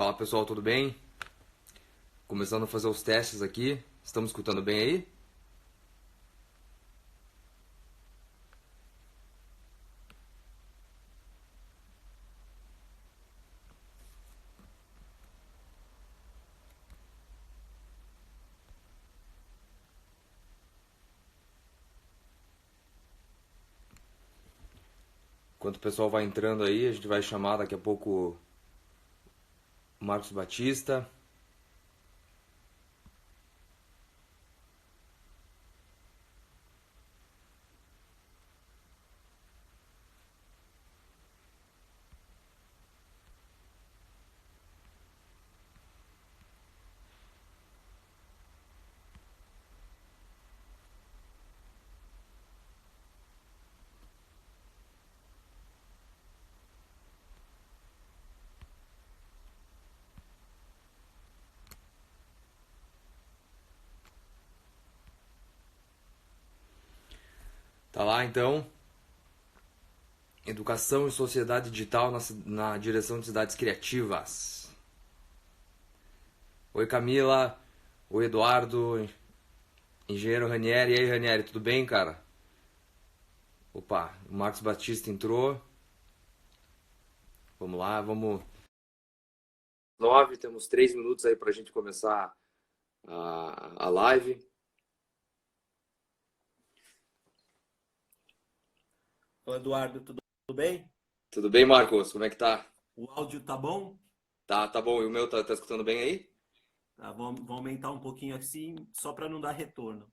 Fala pessoal, tudo bem? Começando a fazer os testes aqui. Estamos escutando bem aí? Enquanto o pessoal vai entrando aí, a gente vai chamar daqui a pouco o Marcos Batista. Tá lá então. Educação e Sociedade Digital na direção de cidades criativas. Oi Camila, oi Eduardo, engenheiro Ranieri. E aí Ranieri, tudo bem, cara? Opa, o Marcos Batista entrou. Vamos lá, vamos. 9, temos 3 minutos aí pra gente começar a live. Ô, Eduardo, tudo bem? Tudo bem, Marcos? Como é que tá? O áudio tá bom? Tá bom. E o meu tá escutando bem aí? Tá, vamos aumentar um pouquinho assim, só para não dar retorno.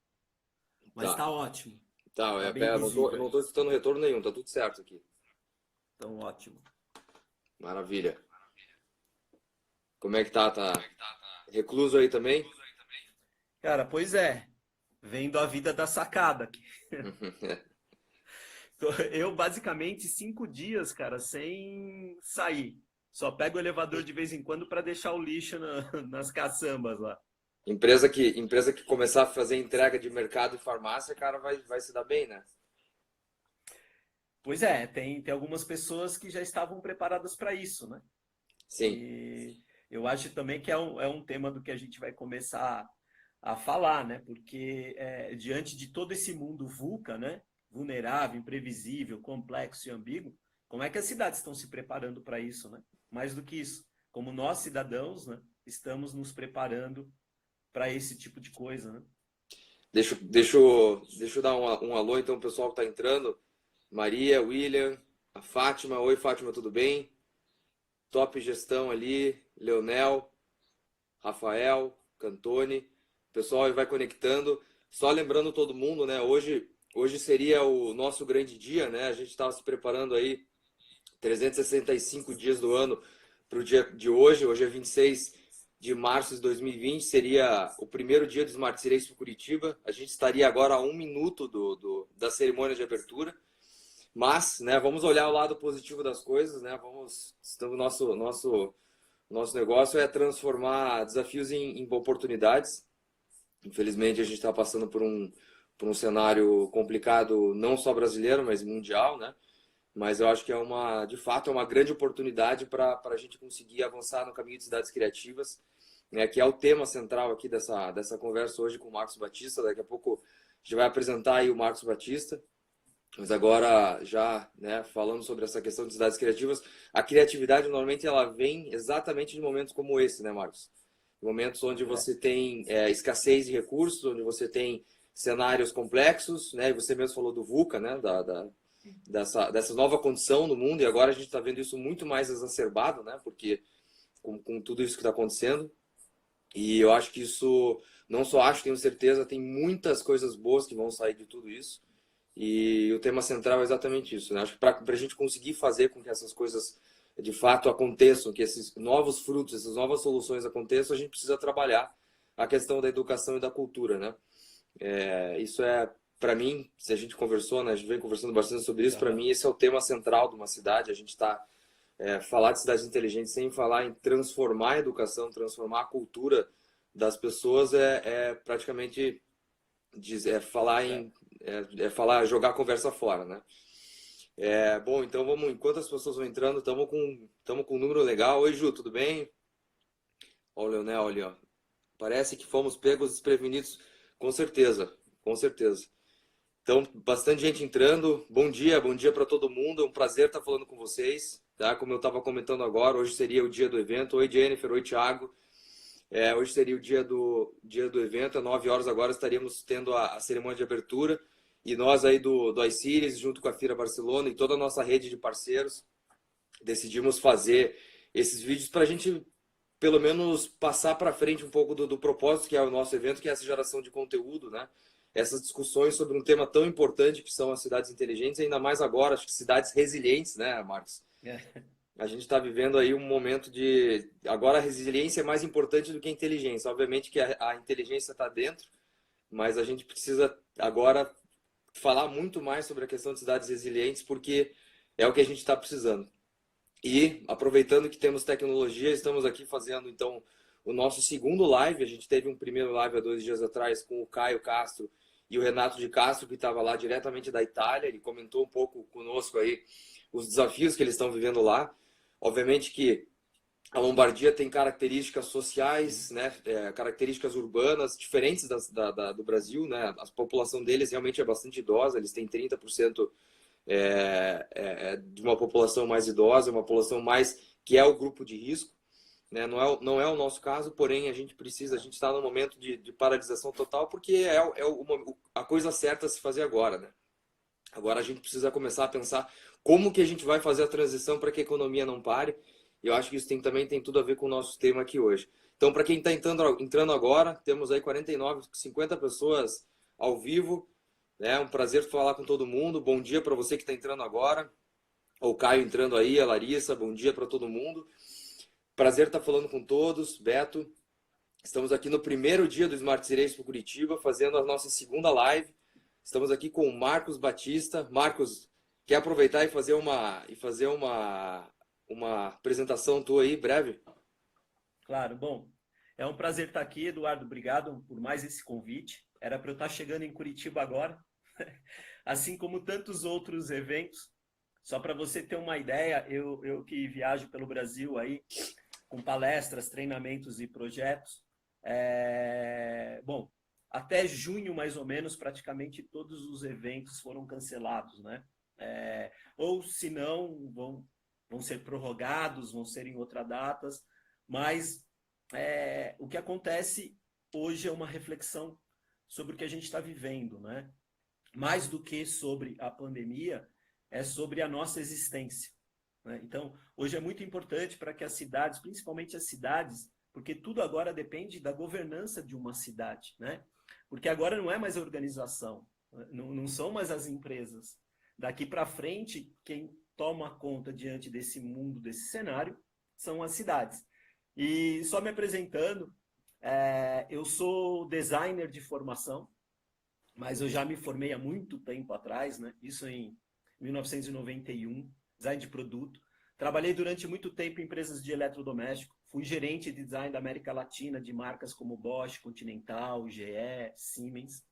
Mas Tá. tá ótimo. Tá, Tá bem pera, eu visível não aí. tô escutando retorno nenhum, tá tudo certo aqui. Então, ótimo. Maravilha. Como é que tá recluso aí também? Cara, pois é. Vendo a vida da sacada aqui. Eu, basicamente, 5 dias, cara, sem sair. Só pego o elevador de vez em quando para deixar o lixo nas caçambas lá. Empresa que começar a fazer entrega de mercado e farmácia, cara, vai se dar bem, né? Pois é, tem algumas pessoas que já estavam preparadas para isso, né? Sim. E eu acho também que é um tema do que a gente vai começar a falar, né? Porque diante de todo esse mundo VUCA, né? Vulnerável, imprevisível, complexo e ambíguo, como é que as cidades estão se preparando para isso, né? Mais do que isso, como nós cidadãos, né? Estamos nos preparando para esse tipo de coisa, né? Deixa eu dar um alô então, o pessoal que tá entrando. Maria, William, a Fátima. Oi, Fátima, tudo bem? Top gestão ali, Leonel, Rafael, Cantone, o pessoal aí vai conectando. Só lembrando todo mundo, né? Hoje seria o nosso grande dia, né? A gente estava se preparando aí 365 dias do ano para o dia de hoje. Hoje é 26 de março de 2020, seria o primeiro dia do Smart Cities Curitiba. A gente estaria agora a 1 minuto da cerimônia de abertura. Mas, né, vamos olhar o lado positivo das coisas, né? Nosso negócio é transformar desafios em oportunidades. Infelizmente, a gente está passando por um cenário complicado, não só brasileiro, mas mundial, né? Mas eu acho que de fato, é uma grande oportunidade para a gente conseguir avançar no caminho de cidades criativas, né? Que é o tema central aqui dessa conversa hoje com o Marcos Batista. Daqui a pouco a gente vai apresentar aí o Marcos Batista. Mas agora, já, né, falando sobre essa questão de cidades criativas, a criatividade normalmente ela vem exatamente de momentos como esse, né, Marcos? Momentos onde você tem escassez de recursos, onde você tem cenários complexos, né? E você mesmo falou do VUCA, né? Dessa nova condição no mundo, e agora a gente está vendo isso muito mais exacerbado, né? Porque com tudo isso que está acontecendo. E eu acho que isso, não só acho, tenho certeza, tem muitas coisas boas que vão sair de tudo isso. E o tema central é exatamente isso, né? Acho que para a gente conseguir fazer com que essas coisas de fato aconteçam, que esses novos frutos, essas novas soluções aconteçam, a gente precisa trabalhar a questão da educação e da cultura, né? Isso para mim, se a gente conversou, né? A gente vem conversando bastante sobre isso, para mim esse é o tema central de uma cidade. A gente está falar de cidades inteligentes sem falar em transformar a educação, transformar a cultura das pessoas praticamente falar jogar a conversa fora, né? Bom, então vamos, enquanto as pessoas vão entrando, estamos com um número legal. Oi, Ju, tudo bem? Ó, o Leonel ali, ó. Parece que fomos pegos desprevenidos, com certeza, com certeza. Então, bastante gente entrando. Bom dia para todo mundo. É um prazer estar falando com vocês, tá? Como eu estava comentando agora, hoje seria o dia do evento. Oi, Jennifer, oi, Thiago. Hoje seria o dia do evento. Às 9 horas agora estaríamos tendo a cerimônia de abertura. E nós aí do iSeries, junto com a Fira Barcelona e toda a nossa rede de parceiros, decidimos fazer esses vídeos para a gente pelo menos passar para frente um pouco do propósito que é o nosso evento, que é essa geração de conteúdo, né? Essas discussões sobre um tema tão importante que são as cidades inteligentes, ainda mais agora, acho que cidades resilientes, né, Marcos? A gente está vivendo aí um momento de... Agora a resiliência é mais importante do que a inteligência. Obviamente que a inteligência está dentro, mas a gente precisa agora falar muito mais sobre a questão de cidades resilientes, porque é o que a gente está precisando. E aproveitando que temos tecnologia, estamos aqui fazendo então o nosso segundo live. A gente teve um primeiro live há 2 dias atrás com o Caio Castro e o Renato de Castro, que estava lá diretamente da Itália. Ele comentou um pouco conosco aí os desafios que eles estão vivendo lá. Obviamente que a Lombardia tem características sociais, né, características urbanas diferentes do Brasil, né? A população deles realmente é bastante idosa, eles têm 30% de uma população mais idosa, uma população mais que é o grupo de risco, né? Não é o nosso caso, porém a gente está num momento de paralisação total porque a coisa certa a se fazer agora, né? Agora a gente precisa começar a pensar como que a gente vai fazer a transição para que a economia não pare. E eu acho que isso também tem tudo a ver com o nosso tema aqui hoje. Então, para quem está entrando agora, temos aí 49, 50 pessoas ao vivo. É um prazer falar com todo mundo. Bom dia para você que está entrando agora. O Caio entrando aí, a Larissa, bom dia para todo mundo. Prazer estar falando com todos. Beto, estamos aqui no primeiro dia do Smart City Expo Curitiba, fazendo a nossa segunda live. Estamos aqui com o Marcos Batista. Marcos, quer aproveitar e fazer uma apresentação tua aí, breve? Claro, bom, é um prazer estar aqui, Eduardo, obrigado por mais esse convite. Era para eu estar chegando em Curitiba agora, assim como tantos outros eventos. Só para você ter uma ideia, eu que viajo pelo Brasil aí, com palestras, treinamentos e projetos, bom, até junho mais ou menos, praticamente todos os eventos foram cancelados, né? Ou se não, vão ser prorrogados, vão ser em outras datas, mas o que acontece hoje é uma reflexão sobre o que a gente está vivendo, né? Mais do que sobre a pandemia, é sobre a nossa existência, né? Então, hoje é muito importante para que as cidades, principalmente as cidades, porque tudo agora depende da governança de uma cidade, né? Porque agora não é mais a organização, não são mais as empresas. Daqui para frente, quem toma conta diante desse mundo, desse cenário, são as cidades. E só me apresentando, eu sou designer de formação, mas eu já me formei há muito tempo atrás, né? Isso em 1991, design de produto. Trabalhei durante muito tempo em empresas de eletrodoméstico, fui gerente de design da América Latina de marcas como Bosch, Continental, GE, Siemens.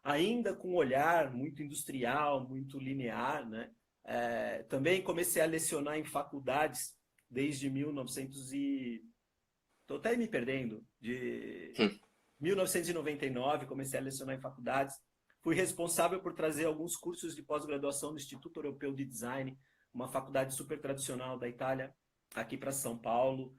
Ainda com um olhar muito industrial, muito linear, né? Também comecei a lecionar em faculdades desde 1900 e... Estou até me perdendo, de 1999, comecei a lecionar em faculdades. Fui responsável por trazer alguns cursos de pós-graduação do Instituto Europeu de Design, uma faculdade super tradicional da Itália, aqui para São Paulo.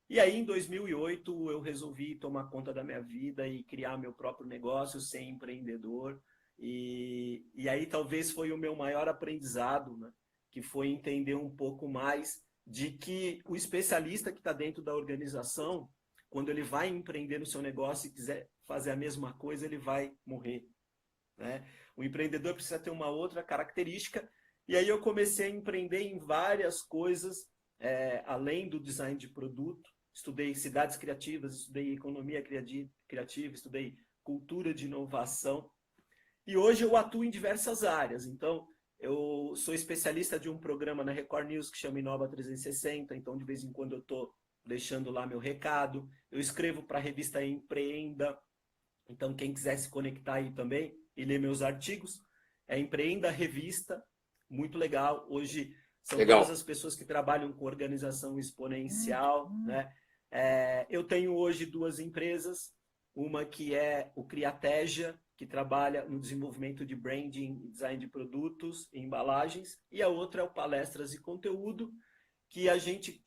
E aí, em 2008, eu resolvi tomar conta da minha vida e criar meu próprio negócio, ser empreendedor. E aí, talvez, foi o meu maior aprendizado, né? Que foi entender um pouco mais de que o especialista que está dentro da organização, quando ele vai empreender no seu negócio e quiser fazer a mesma coisa, ele vai morrer, né? O empreendedor precisa ter uma outra característica. E aí eu comecei a empreender em várias coisas, além do design de produto. Estudei cidades criativas, estudei economia criativa, estudei cultura de inovação. E hoje eu atuo em diversas áreas. Então, eu sou especialista de um programa na Record News que chama Inova 360. Então, de vez em quando eu estou deixando lá meu recado. Eu escrevo para a revista Empreenda. Então, quem quiser se conectar aí também e ler meus artigos, Empreenda Revista, muito legal. Hoje são Legal. todas as pessoas que trabalham com organização exponencial, né? Eu tenho hoje 2 empresas, uma que é o Criateja, que trabalha no desenvolvimento de branding e design de produtos e embalagens, e a outra é o Palestras e Conteúdo, que a gente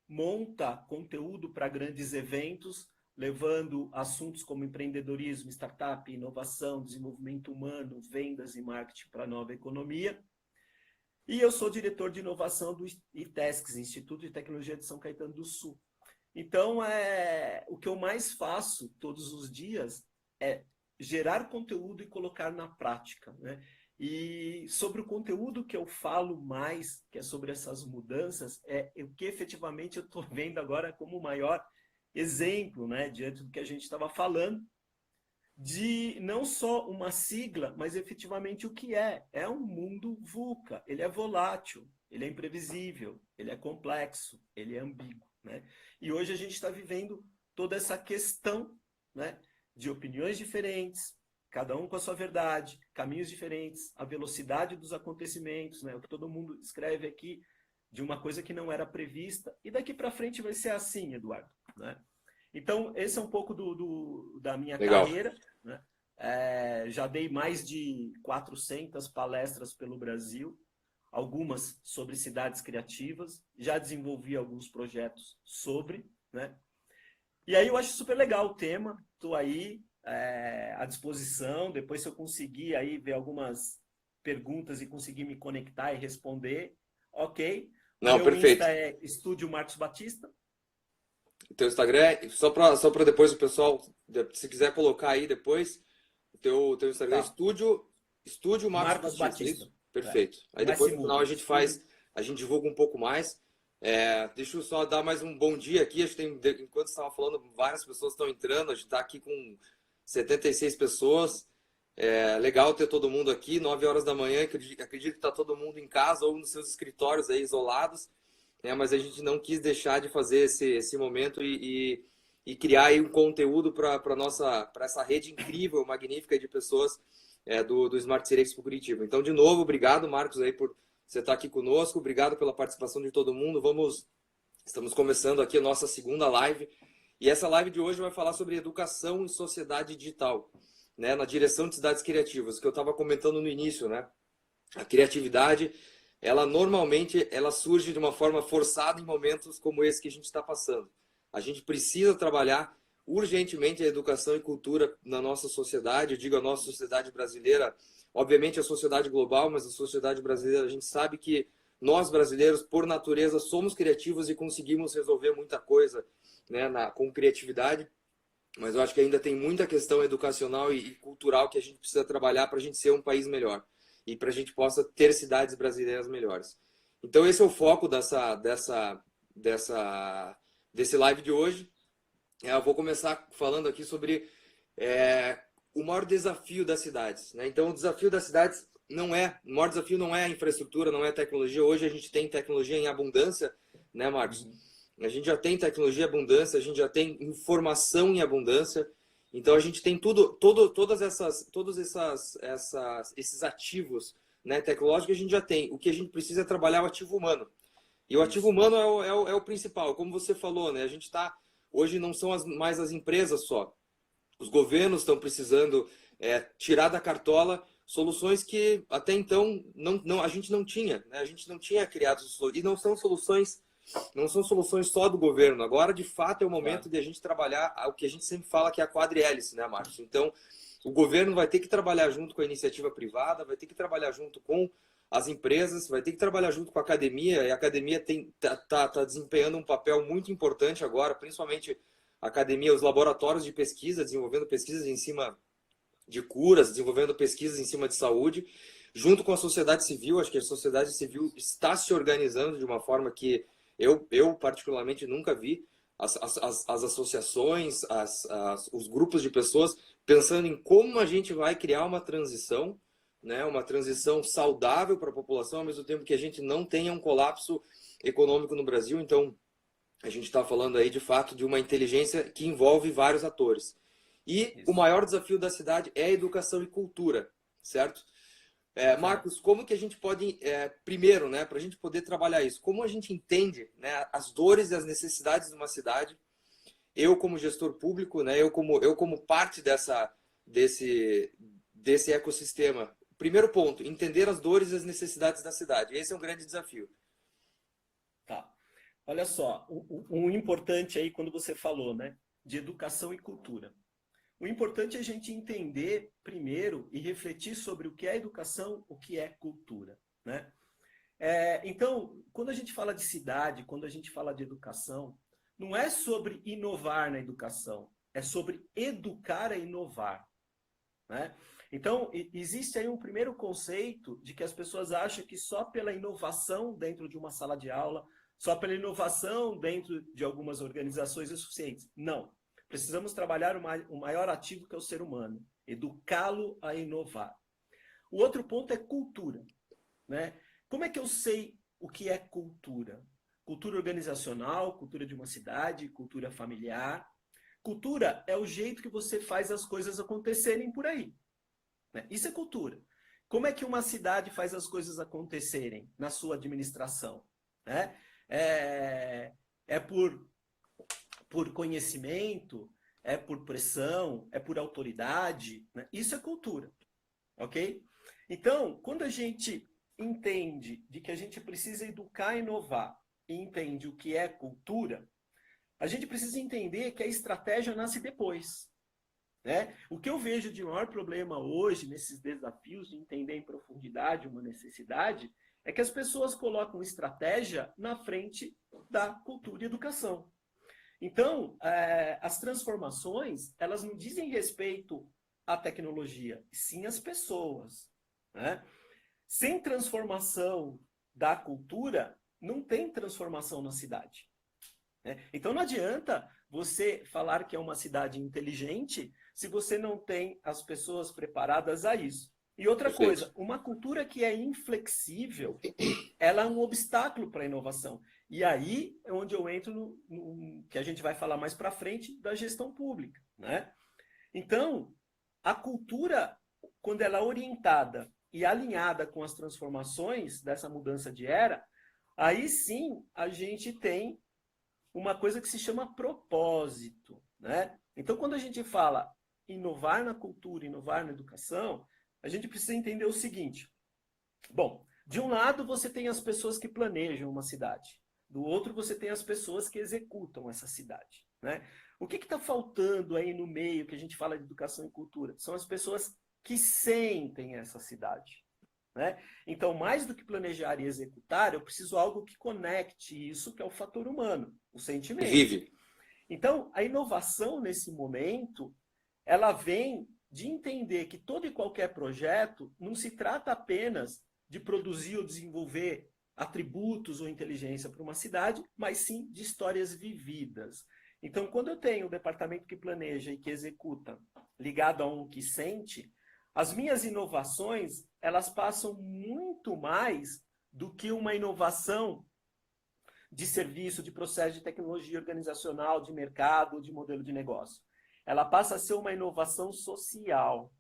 monta conteúdo para grandes eventos, levando assuntos como empreendedorismo, startup, inovação, desenvolvimento humano, vendas e marketing para a nova economia. E eu sou diretor de inovação do ITESCS, Instituto de Tecnologia de São Caetano do Sul. Então, o que eu mais faço todos os dias é gerar conteúdo e colocar na prática, né? E sobre o conteúdo que eu falo mais, que é sobre essas mudanças, é o que efetivamente eu estou vendo agora como o maior exemplo, né, diante do que a gente estava falando, de não só uma sigla, mas efetivamente o que é. É um mundo VUCA, ele é volátil, ele é imprevisível, ele é complexo, ele é ambíguo, né? E hoje a gente está vivendo toda essa questão, né, de opiniões diferentes, cada um com a sua verdade, caminhos diferentes, a velocidade dos acontecimentos, né? O que todo mundo escreve aqui de uma coisa que não era prevista, e daqui para frente vai ser assim, Eduardo, né? Então, esse é um pouco da minha Legal. carreira, né? Já dei mais de 400 palestras pelo Brasil, algumas sobre cidades criativas, já desenvolvi alguns projetos sobre, né? E aí eu acho super legal o tema, estou aí à disposição, depois se eu conseguir aí ver algumas perguntas e conseguir me conectar e responder, ok. Não, Meu perfeito. Insta é Estúdio Marcos Batista. O teu Instagram, só para depois o pessoal, se quiser colocar aí depois, o teu Instagram é Tá. Estúdio Marcos Marcos Batista, é Batista. isso? Perfeito. Aí Não é depois no final a Simulo, gente Estúdio. a gente divulga um pouco mais. Deixa eu só dar mais um bom dia aqui. Acho que enquanto você estava falando, várias pessoas estão entrando. A gente está aqui com 76 pessoas. Legal ter todo mundo aqui, 9 horas da manhã. Acredito que está todo mundo em casa ou nos seus escritórios aí isolados. Mas a gente não quis deixar de fazer esse momento e criar aí um conteúdo para essa rede incrível, magnífica de pessoas do Smart City Expo Curitiba. Então, de novo, obrigado, Marcos, aí por você estar aqui conosco. Obrigado pela participação de todo mundo. Estamos começando aqui a nossa segunda live. E essa live de hoje vai falar sobre educação e sociedade digital, né, na direção de cidades criativas, que eu estava comentando no início, né? A criatividade, ela normalmente surge de uma forma forçada em momentos como esse que a gente está passando. A gente precisa trabalhar urgentemente a educação e cultura na nossa sociedade. Eu digo a nossa sociedade brasileira, obviamente a sociedade global, mas a sociedade brasileira, a gente sabe que nós brasileiros, por natureza, somos criativos e conseguimos resolver muita coisa, né, com criatividade. Mas eu acho que ainda tem muita questão educacional e cultural que a gente precisa trabalhar para a gente ser um país melhor e para a gente possa ter cidades brasileiras melhores. Então esse é o foco desse live de hoje. Eu vou começar falando aqui sobre o maior desafio das cidades, né? Então o desafio das cidades o maior desafio não é a infraestrutura, não é a tecnologia. Hoje a gente tem tecnologia em abundância, né, Marcos? Uhum. A gente já tem tecnologia em abundância, a gente já tem informação em abundância. Então a gente tem todos esses ativos, né, tecnológicos a gente já tem. O que a gente precisa é trabalhar o ativo humano. E o ativo humano é o principal. Como você falou, né? A gente hoje não são mais as empresas só. Os governos estão precisando tirar da cartola soluções que até então a gente não tinha, né? A gente não tinha criado e não são soluções só do governo. Agora, de fato, é o momento de a gente trabalhar o que a gente sempre fala que é a quadrihélice, né, Marcos? Então, o governo vai ter que trabalhar junto com a iniciativa privada, vai ter que trabalhar junto com as empresas, vai ter que trabalhar junto com a academia, e a academia tá desempenhando um papel muito importante agora, principalmente a academia, os laboratórios de pesquisa, desenvolvendo pesquisas em cima de curas, desenvolvendo pesquisas em cima de saúde, junto com a sociedade civil. Acho que a sociedade civil está se organizando de uma forma que eu particularmente nunca vi. As associações, os grupos de pessoas pensando em como a gente vai criar uma transição, né, uma transição saudável para a população, ao mesmo tempo que a gente não tenha um colapso econômico no Brasil. Então, a gente está falando aí, de fato, de uma inteligência que envolve vários atores. E o maior desafio da cidade é a educação e cultura, certo? Marcos, como que a gente pode, primeiro, né, para a gente poder trabalhar isso, como a gente entende, né, as dores e as necessidades de uma cidade, eu como gestor público, né, eu como parte desse ecossistema. Primeiro ponto, entender as dores e as necessidades da cidade. Esse é um grande desafio. Tá. Olha só, o importante aí quando você falou, né, de educação e cultura. O importante é a gente entender primeiro e refletir sobre o que é educação, o que é cultura, né? Então, quando a gente fala de cidade, quando a gente fala de educação, não é sobre inovar na educação, é sobre educar a inovar, né? Então, existe aí um primeiro conceito de que as pessoas acham que só pela inovação dentro de uma sala de aula, só pela inovação dentro de algumas organizações é suficiente. Não. Precisamos trabalhar o maior ativo que é o ser humano, educá-lo a inovar. O outro ponto é cultura, né? Como é que eu sei o que é cultura? Cultura organizacional, cultura de uma cidade, cultura familiar. Cultura é o jeito que você faz as coisas acontecerem por aí, né? Isso é cultura. Como é que uma cidade faz as coisas acontecerem na sua administração, né? É por conhecimento, é por pressão, é por autoridade, né? Isso é cultura, ok? Então, quando a gente entende de que a gente precisa educar e inovar e entende o que é cultura, a gente precisa entender que a estratégia nasce depois, né? O que eu vejo de maior problema hoje, nesses desafios de entender em profundidade uma necessidade, é que as pessoas colocam estratégia na frente da cultura e educação. Então, as transformações, elas não dizem respeito à tecnologia, sim às pessoas, né? Sem transformação da cultura, não tem transformação na cidade, né? Então, não adianta você falar que é uma cidade inteligente se você não tem as pessoas preparadas a isso. E outra Perfeito. coisa, uma cultura que é inflexível, ela é um obstáculo para a inovação. E aí é onde eu entro que a gente vai falar mais para frente da gestão pública, né? Então, a cultura, quando ela é orientada e alinhada com as transformações dessa mudança de era, aí sim a gente tem uma coisa que se chama propósito, né? Então, quando a gente fala inovar na cultura, inovar na educação, a gente precisa entender o seguinte. Bom, de um lado você tem as pessoas que planejam uma cidade. Do outro você tem as pessoas que executam essa cidade, né? O que está faltando aí no meio que a gente fala de educação e cultura? São as pessoas que sentem essa cidade, né? Então, mais do que planejar e executar, eu preciso algo que conecte isso, que é o fator humano, o sentimento. Vive. Então, a inovação nesse momento, ela vem de entender que todo e qualquer projeto não se trata apenas de produzir ou desenvolver atributos ou inteligência para uma cidade, mas sim de histórias vividas. Então, quando eu tenho um departamento que planeja e que executa ligado a um que sente, as minhas inovações, elas passam muito mais do que uma inovação de serviço, de processo de tecnologia organizacional, de mercado, de modelo de negócio. Ela passa a ser uma inovação social,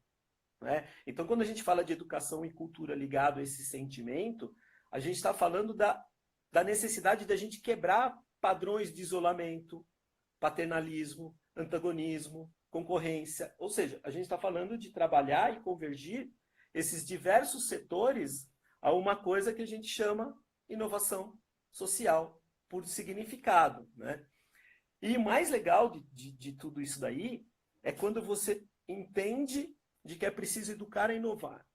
né? Então, quando a gente fala de educação e cultura ligado a esse sentimento, a gente está falando da necessidade da gente quebrar padrões de isolamento, paternalismo, antagonismo, concorrência. Ou seja, a gente está falando de trabalhar e convergir esses diversos setores a uma coisa que a gente chama inovação social, por significado, né? E o mais legal de tudo isso daí é quando você entende de que é preciso educar e inovar.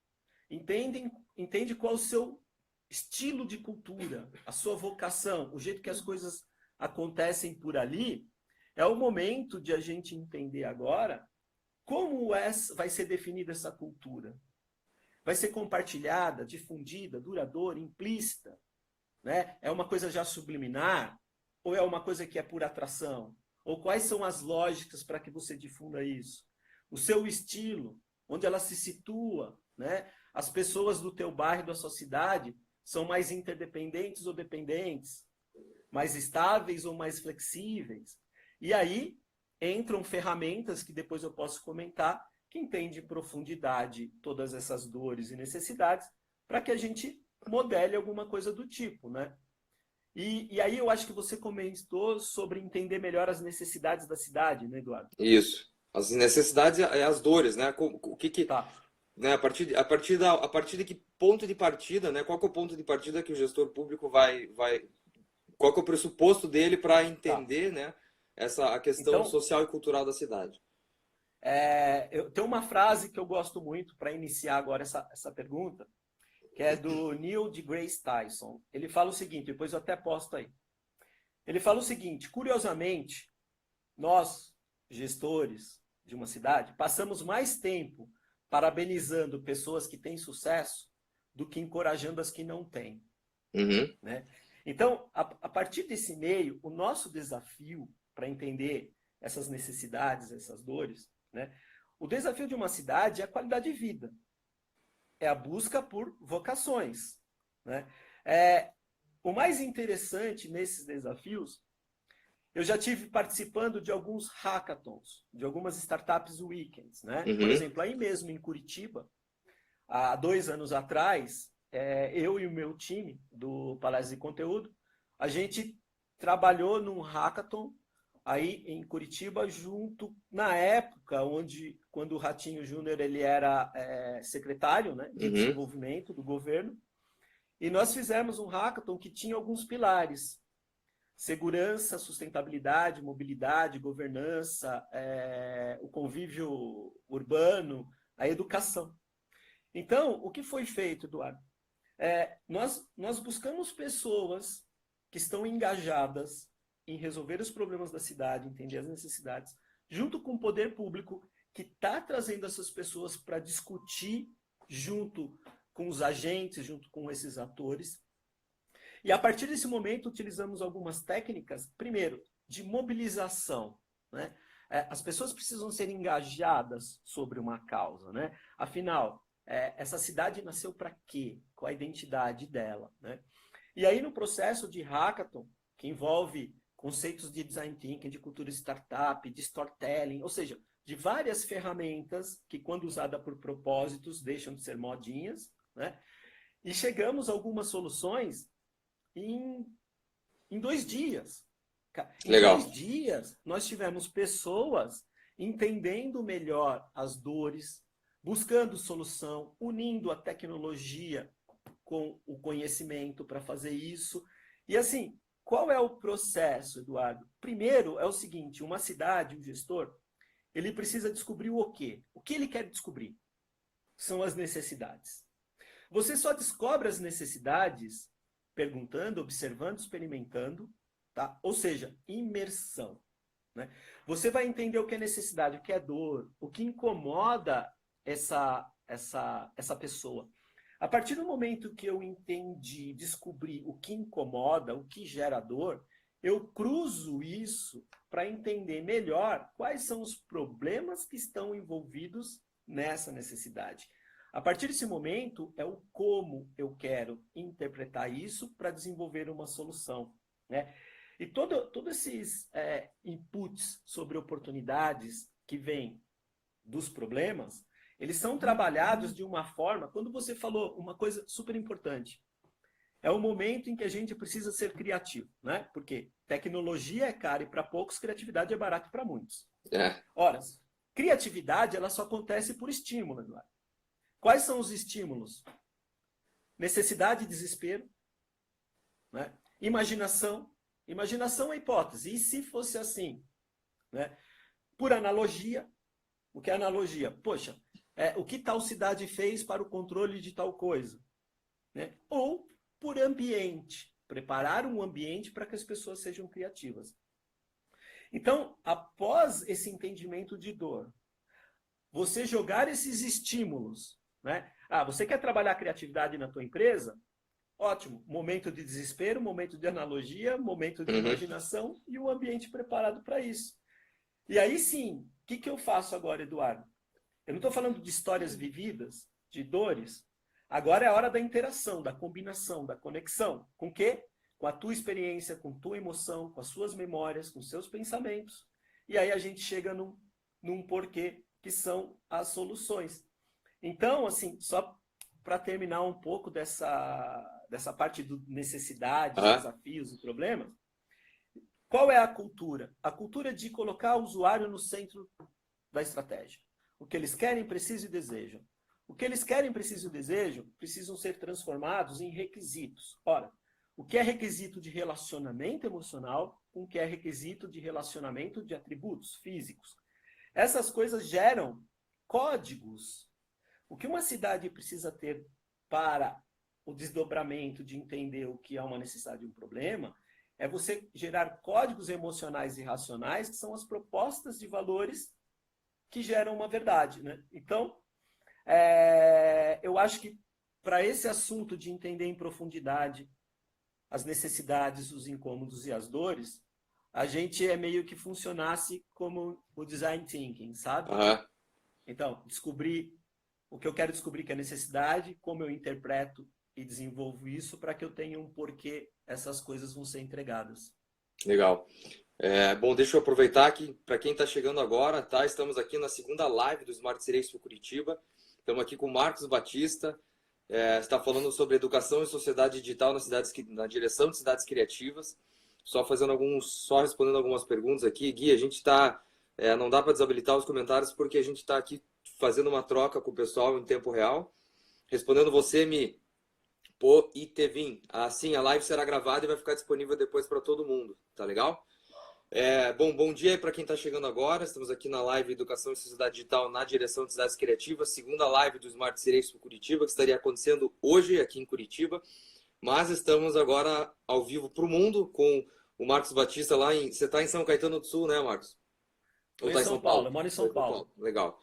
Entende qual é o seu estilo de cultura, a sua vocação, o jeito que as coisas acontecem por ali. É o momento de a gente entender agora como vai ser definida essa cultura. Vai ser compartilhada, difundida, duradoura, implícita, né? É uma coisa já subliminar? Ou é uma coisa que é por atração? Ou quais são as lógicas para que você difunda isso? O seu estilo, onde ela se situa, né? As pessoas do teu bairro, da sua cidade, são mais interdependentes ou dependentes? Mais estáveis ou mais flexíveis? E aí entram ferramentas que depois eu posso comentar, que entende em profundidade todas essas dores e necessidades, para que a gente modele alguma coisa do tipo, né? E aí eu acho que você comentou sobre entender melhor as necessidades da cidade, né, Eduardo? Isso. As necessidades e as dores, né? O que que, Tá. né? A partir de que ponto de partida, né? Qual que é o ponto de partida que o gestor público vai, qual que é o pressuposto dele para Tá. entender, né? A questão Então, social e cultural da cidade. eu tenho uma frase que eu gosto muito para iniciar agora essa pergunta, que é do Neil deGrasse Tyson. Ele fala o seguinte, depois eu até posto aí. Ele fala o seguinte, curiosamente, nós, gestores de uma cidade, passamos mais tempo parabenizando pessoas que têm sucesso do que encorajando as que não têm, Uhum. né? Então, a partir desse meio, o nosso desafio para entender essas necessidades, essas dores, né? O desafio de uma cidade é a qualidade de vida, é a busca por vocações, né? O mais interessante nesses desafios, eu já tive participando de alguns hackathons, de algumas startups weekends, né? Por Uhum. exemplo, aí mesmo em Curitiba, há 2 anos atrás, eu e o meu time do Palácio de Conteúdo, a gente trabalhou num hackathon aí em Curitiba, junto na época quando o Ratinho Júnior ele era secretário, né, de Uhum. desenvolvimento do governo, e nós fizemos um hackathon que tinha alguns pilares: segurança, sustentabilidade, mobilidade, governança, o convívio urbano, a educação. Então, o que foi feito, Eduardo? Nós buscamos pessoas que estão engajadas em resolver os problemas da cidade, entender as necessidades, junto com o poder público, que está trazendo essas pessoas para discutir junto com os agentes, junto com esses atores. E a partir desse momento, utilizamos algumas técnicas, primeiro, de mobilização, né? As pessoas precisam ser engajadas sobre uma causa, né? Afinal, essa cidade nasceu para quê? Qual a identidade dela, né? E aí, no processo de hackathon, que envolve conceitos de design thinking, de cultura startup, de storytelling, ou seja, de várias ferramentas que, quando usada por propósitos, deixam de ser modinhas, né? E chegamos a algumas soluções em, em 2 dias. Em Legal. 2 dias, nós tivemos pessoas entendendo melhor as dores, buscando solução, unindo a tecnologia com o conhecimento para fazer isso. E assim, qual é o processo, Eduardo? Primeiro é o seguinte, uma cidade, um gestor, ele precisa descobrir o quê? O que ele quer descobrir? São as necessidades. Você só descobre as necessidades perguntando, observando, experimentando, tá? Ou seja, imersão, né? Você vai entender o que é necessidade, o que é dor, o que incomoda essa pessoa. A partir do momento que eu entendi, descobri o que incomoda, o que gera dor, eu cruzo isso para entender melhor quais são os problemas que estão envolvidos nessa necessidade. A partir desse momento, é o como eu quero interpretar isso para desenvolver uma solução, né? E todos esses inputs sobre oportunidades que vêm dos problemas, eles são trabalhados de uma forma, quando você falou uma coisa super importante, é o momento em que a gente precisa ser criativo, né? Porque tecnologia é cara e para poucos, criatividade é barato para muitos. É. Ora, criatividade ela só acontece por estímulo, Eduardo. Quais são os estímulos? Necessidade e desespero, né? Imaginação. Imaginação é hipótese. E se fosse assim? Né? Por analogia. O que é analogia? Poxa, o que tal cidade fez para o controle de tal coisa? Né? Ou por ambiente. Preparar um ambiente para que as pessoas sejam criativas. Então, após esse entendimento de dor, você jogar esses estímulos, né? Você quer trabalhar a criatividade na tua empresa? Ótimo. Momento de desespero, momento de analogia, momento de Uhum. imaginação e um ambiente preparado para isso. E aí sim, o que eu faço agora, Eduardo? Eu não estou falando de histórias vividas, de dores. Agora é a hora da interação, da combinação, da conexão. Com o quê? Com a tua experiência, com tua emoção, com as suas memórias, com seus pensamentos. E aí a gente chega num porquê que são as soluções. Então, assim, só para terminar um pouco dessa parte de necessidades, desafios e problemas, qual é a cultura? A cultura de colocar o usuário no centro da estratégia. O que eles querem, precisam e desejam. O que eles querem, precisam e desejam precisam ser transformados em requisitos. Ora, o que é requisito de relacionamento emocional, o que é requisito de relacionamento de atributos físicos. Essas coisas geram códigos. O que uma cidade precisa ter para o desdobramento de entender o que é uma necessidade e um problema é você gerar códigos emocionais e racionais, que são as propostas de valores que geram uma verdade, né? Então, eu acho que para esse assunto de entender em profundidade as necessidades, os incômodos e as dores, a gente é meio que funcionasse como o design thinking, sabe? Então, descobrir o que eu quero descobrir que é necessidade, como eu interpreto e desenvolvo isso para que eu tenha um porquê essas coisas vão ser entregadas. Legal. Bom, deixa eu aproveitar que, para quem está chegando agora, tá? Estamos aqui na segunda live do Smart City Expo Curitiba. Estamos aqui com o Marcos Batista. Está falando sobre educação e sociedade digital na direção de cidades criativas. Só respondendo algumas perguntas aqui. Gui, a gente está... não dá para desabilitar os comentários porque a gente está aqui fazendo uma troca com o pessoal em tempo real. Respondendo você, e Tevin, assim, a live será gravada e vai ficar disponível depois para todo mundo, tá legal? Bom dia para quem está chegando agora. Estamos aqui na live Educação e Sociedade Digital na direção de cidades criativas, segunda live do Smart City Expo Curitiba, que estaria acontecendo hoje aqui em Curitiba, mas estamos agora ao vivo para o mundo com o Marcos Batista lá em... Você está em São Caetano do Sul, né, Marcos? Ou está em São Paulo? Eu moro em São Paulo. Legal.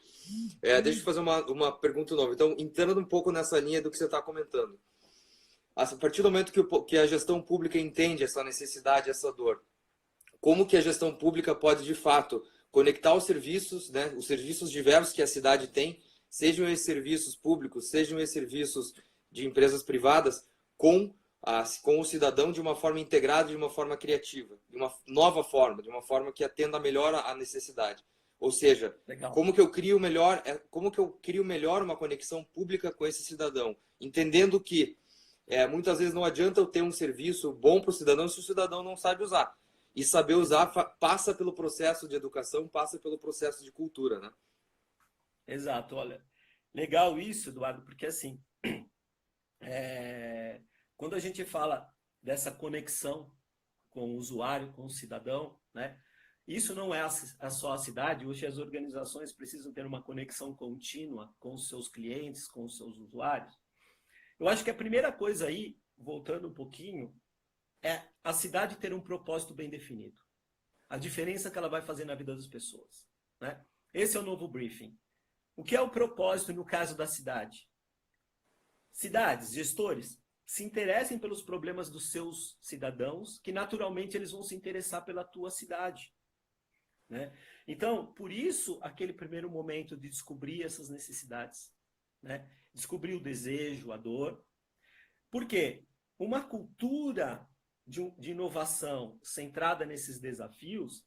Deixa eu fazer uma pergunta nova. Então, entrando um pouco nessa linha do que você está comentando. A partir do momento que a gestão pública entende essa necessidade, essa dor, como que a gestão pública pode, de fato, conectar os serviços, né, os serviços diversos que a cidade tem, sejam esses serviços públicos, sejam esses serviços de empresas privadas, com o cidadão de uma forma integrada, de uma forma criativa, de uma nova forma, de uma forma que atenda melhor à necessidade. Ou seja, como que eu crio melhor uma conexão pública com esse cidadão, entendendo que muitas vezes não adianta eu ter um serviço bom para o cidadão se o cidadão não sabe usar. E saber usar passa pelo processo de educação, passa pelo processo de cultura, né? Exato, olha, legal isso, Eduardo, porque assim, quando a gente fala dessa conexão com o usuário, com o cidadão, né? Isso não é só a cidade, hoje as organizações precisam ter uma conexão contínua com os seus clientes, com os seus usuários. Eu acho que a primeira coisa aí, voltando um pouquinho, é a cidade ter um propósito bem definido. A diferença que ela vai fazer na vida das pessoas, né? Esse é o novo briefing. O que é o propósito no caso da cidade? Cidades, gestores, se interessem pelos problemas dos seus cidadãos, que naturalmente eles vão se interessar pela tua cidade, né? Então, por isso, aquele primeiro momento de descobrir essas necessidades, né? Descobrir o desejo, a dor. Por quê? Uma cultura de inovação centrada nesses desafios,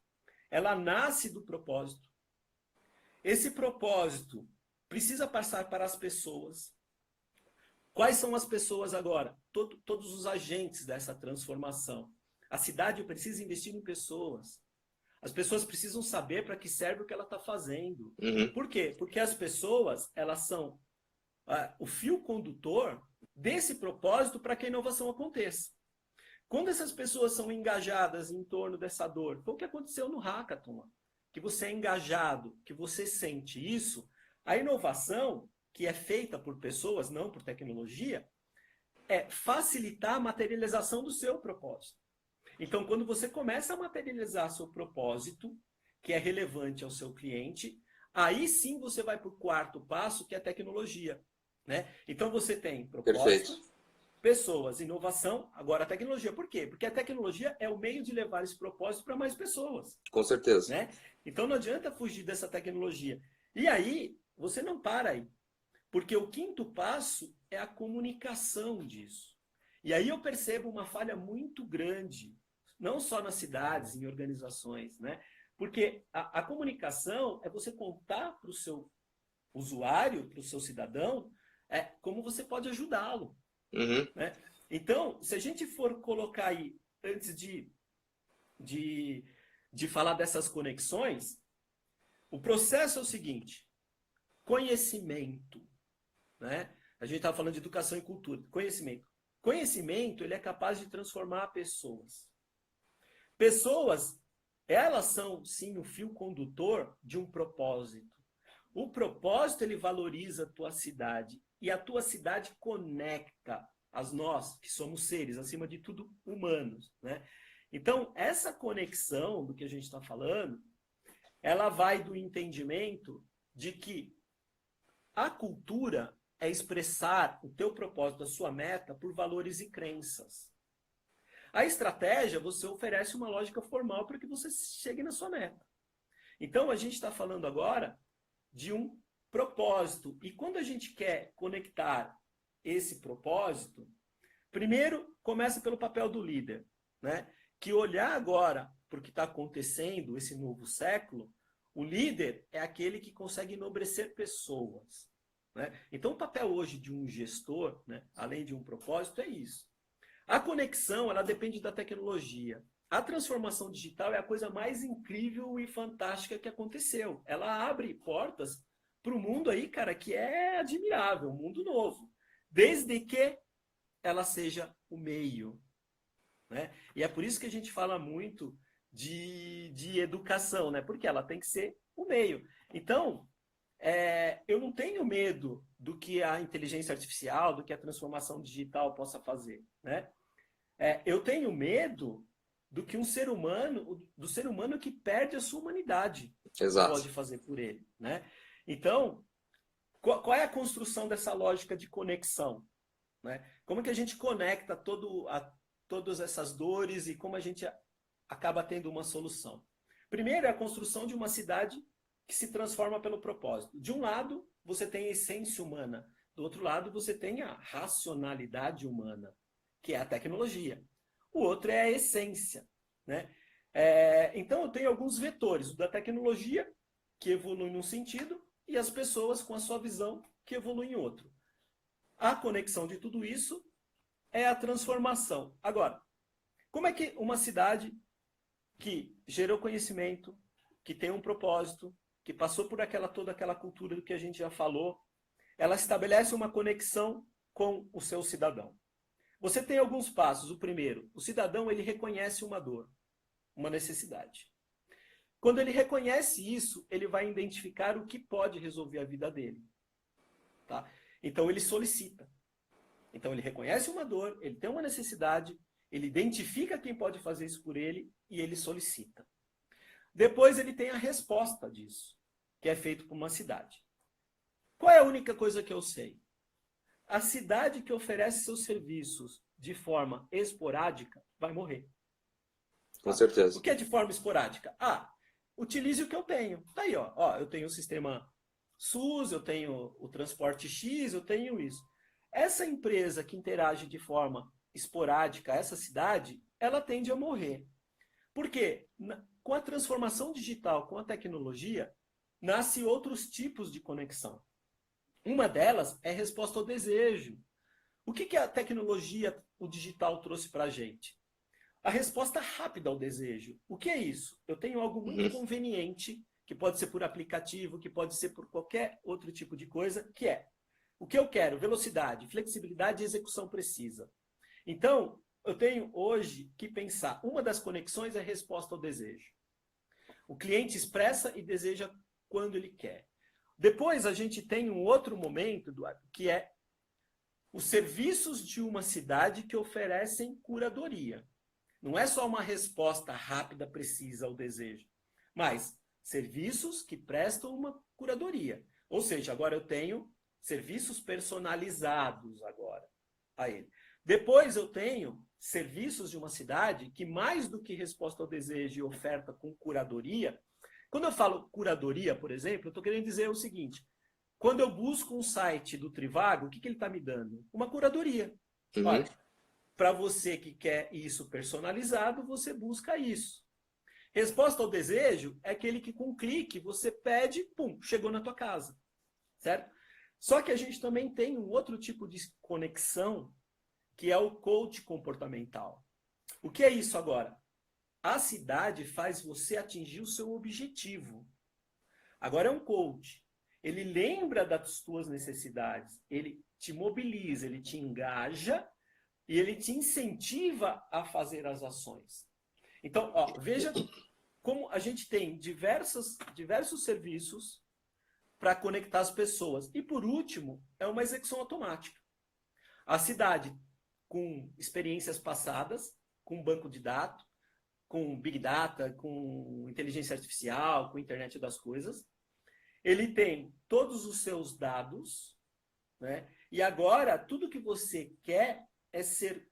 ela nasce do propósito. Esse propósito precisa passar para as pessoas. Quais são as pessoas agora? Todos os agentes dessa transformação. A cidade precisa investir em pessoas. As pessoas precisam saber para que serve o que ela está fazendo. Por quê? Porque as pessoas, elas são o fio condutor desse propósito para que a inovação aconteça. Quando essas pessoas são engajadas em torno dessa dor, foi o que aconteceu no Hackathon, que você é engajado, que você sente isso, a inovação, que é feita por pessoas, não por tecnologia, é facilitar a materialização do seu propósito. Então, quando você começa a materializar seu propósito, que é relevante ao seu cliente, aí sim você vai para o quarto passo, que é a tecnologia, né? Então, você tem propósito, Perfeito. Pessoas, inovação, agora a tecnologia. Por quê? Porque a tecnologia é o meio de levar esse propósito para mais pessoas. Com certeza. Né? Então não adianta fugir dessa tecnologia. E aí, você não para aí. Porque o quinto passo é a comunicação disso. E aí eu percebo uma falha muito grande, não só nas cidades, em organizações, né? Porque a comunicação é você contar para o seu usuário, para o seu cidadão, como você pode ajudá-lo. Uhum. Né? Então, se a gente for colocar aí, antes de falar dessas conexões, o processo é o seguinte: conhecimento. Né? A gente estava falando de educação e cultura. Conhecimento. Conhecimento, ele é capaz de transformar pessoas. Pessoas, elas são, sim, o fio condutor de um propósito. O propósito, ele valoriza a tua cidade. E a tua cidade conecta as nós, que somos seres, acima de tudo, humanos. Né? Então, essa conexão do que a gente está falando, ela vai do entendimento de que a cultura é expressar o teu propósito, a sua meta, por valores e crenças. A estratégia, você oferece uma lógica formal para que você chegue na sua meta. Então, a gente está falando agora de um propósito. E quando a gente quer conectar esse propósito, primeiro começa pelo papel do líder, né? Que olhar agora para o que está acontecendo, esse novo século, o líder é aquele que consegue enobrecer pessoas. Né? Então, o papel hoje de um gestor, né, além de um propósito, é isso. A conexão, ela depende da tecnologia. A transformação digital é a coisa mais incrível e fantástica que aconteceu. Ela abre portas para o mundo aí, cara, que é admirável, um mundo novo. Desde que ela seja o meio. Né? E é por isso que a gente fala muito de educação, né? Porque ela tem que ser o meio. Então, eu não tenho medo do que a inteligência artificial, do que a transformação digital possa fazer. Né? Eu tenho medo do que do ser humano que perde a sua humanidade. Exato. Pode fazer por ele. Né? Então, qual é a construção dessa lógica de conexão? Né? Como que a gente conecta todas essas dores e como a gente acaba tendo uma solução? Primeiro é a construção de uma cidade que se transforma pelo propósito. De um lado, você tem a essência humana. Do outro lado, você tem a racionalidade humana, que é a tecnologia. O outro é a essência. Né? Então, eu tenho alguns vetores. O da tecnologia, que evolui num sentido, e as pessoas com a sua visão, que evoluem em outro. A conexão de tudo isso é a transformação. Agora, como é que uma cidade que gerou conhecimento, que tem um propósito, que passou por toda aquela cultura do que a gente já falou, ela estabelece uma conexão com o seu cidadão? Você tem alguns passos. O primeiro, o cidadão ele reconhece uma dor, uma necessidade. Quando ele reconhece isso, ele vai identificar o que pode resolver a vida dele. Tá? Então ele solicita. Então ele reconhece uma dor, ele tem uma necessidade, ele identifica quem pode fazer isso por ele e ele solicita. Depois ele tem a resposta disso, que é feito por uma cidade. Qual é a única coisa que eu sei? A cidade que oferece seus serviços de forma esporádica vai morrer. Com certeza. O que é de forma esporádica? Utilize o que eu tenho. Tá aí, ó. Eu tenho o sistema SUS, eu tenho o transporte X, eu tenho isso. Essa empresa que interage de forma esporádica, essa cidade, ela tende a morrer. Por quê? Com a transformação digital, com a tecnologia, nasce outros tipos de conexão. Uma delas é resposta ao desejo. O que a tecnologia, o digital trouxe para a gente? A resposta rápida ao desejo. O que é isso? Eu tenho algo muito conveniente, que pode ser por aplicativo, que pode ser por qualquer outro tipo de coisa, que é o que eu quero: velocidade, flexibilidade e execução precisa. Então, eu tenho hoje que pensar, uma das conexões é a resposta ao desejo. O cliente expressa e deseja quando ele quer. Depois a gente tem um outro momento, que é os serviços de uma cidade que oferecem curadoria. Não é só uma resposta rápida, precisa ao desejo, mas serviços que prestam uma curadoria. Ou seja, agora eu tenho serviços personalizados agora a ele. Depois eu tenho serviços de uma cidade que, mais do que resposta ao desejo e oferta com curadoria, quando eu falo curadoria, por exemplo, eu estou querendo dizer o seguinte: quando eu busco um site do Trivago, o que ele está me dando? Uma curadoria. Olha, para você que quer isso personalizado, você busca isso. Resposta ao desejo é aquele que com um clique você pede, pum, chegou na tua casa, certo? Só que a gente também tem um outro tipo de conexão, que é o coach comportamental. O que é isso agora? A cidade faz você atingir o seu objetivo. Agora é um coach. Ele lembra das tuas necessidades, ele te mobiliza, ele te engaja e ele te incentiva a fazer as ações. Então, ó, veja como a gente tem diversos serviços para conectar as pessoas. E por último, é uma execução automática. A cidade, com experiências passadas, com banco de dados, com Big Data, com inteligência artificial, com internet das coisas, ele tem todos os seus dados, né? E agora tudo que você quer é ser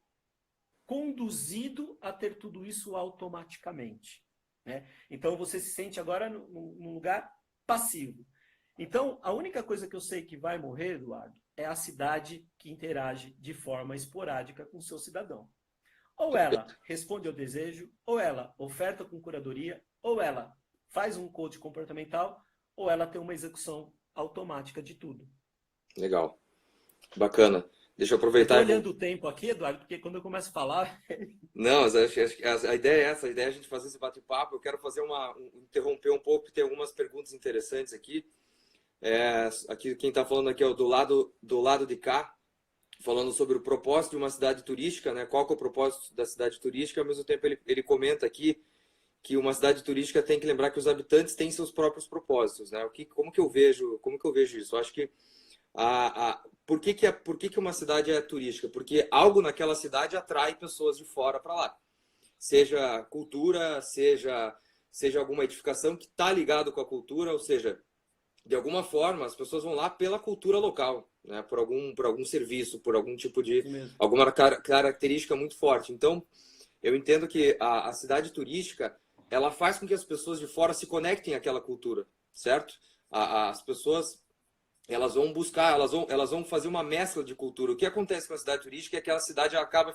conduzido a ter tudo isso automaticamente, né? Então você se sente agora num lugar passivo. Então a única coisa que eu sei que vai morrer, Eduardo, é a cidade que interage de forma esporádica com o seu cidadão. Ou ela responde ao desejo, ou ela oferta com curadoria, ou ela faz um coach comportamental, ou ela tem uma execução automática de tudo. Legal. Bacana. Deixa eu aproveitar. Eu tô olhando o tempo aqui, Eduardo, porque quando eu começo a falar... Não, mas acho que a ideia é essa, a ideia é a gente fazer esse bate-papo. Eu quero fazer interromper um pouco, tem algumas perguntas interessantes aqui. Aqui quem está falando aqui é do lado de cá, falando sobre o propósito de uma cidade turística, né? Qual que é o propósito da cidade turística? Ao mesmo tempo ele comenta aqui que uma cidade turística tem que lembrar que os habitantes têm seus próprios propósitos, né? Como que eu vejo isso? Eu acho que por que uma cidade é turística? Porque algo naquela cidade atrai pessoas de fora para lá. Seja cultura, seja alguma edificação que está ligado com a cultura, ou seja, de alguma forma as pessoas vão lá pela cultura local, né? Por algum serviço, por algum tipo de alguma característica muito forte. Então, eu entendo que a cidade turística ela faz com que as pessoas de fora se conectem àquela cultura, certo? As pessoas elas vão buscar, elas vão fazer uma mescla de cultura. O que acontece com a cidade turística é que aquela cidade ela acaba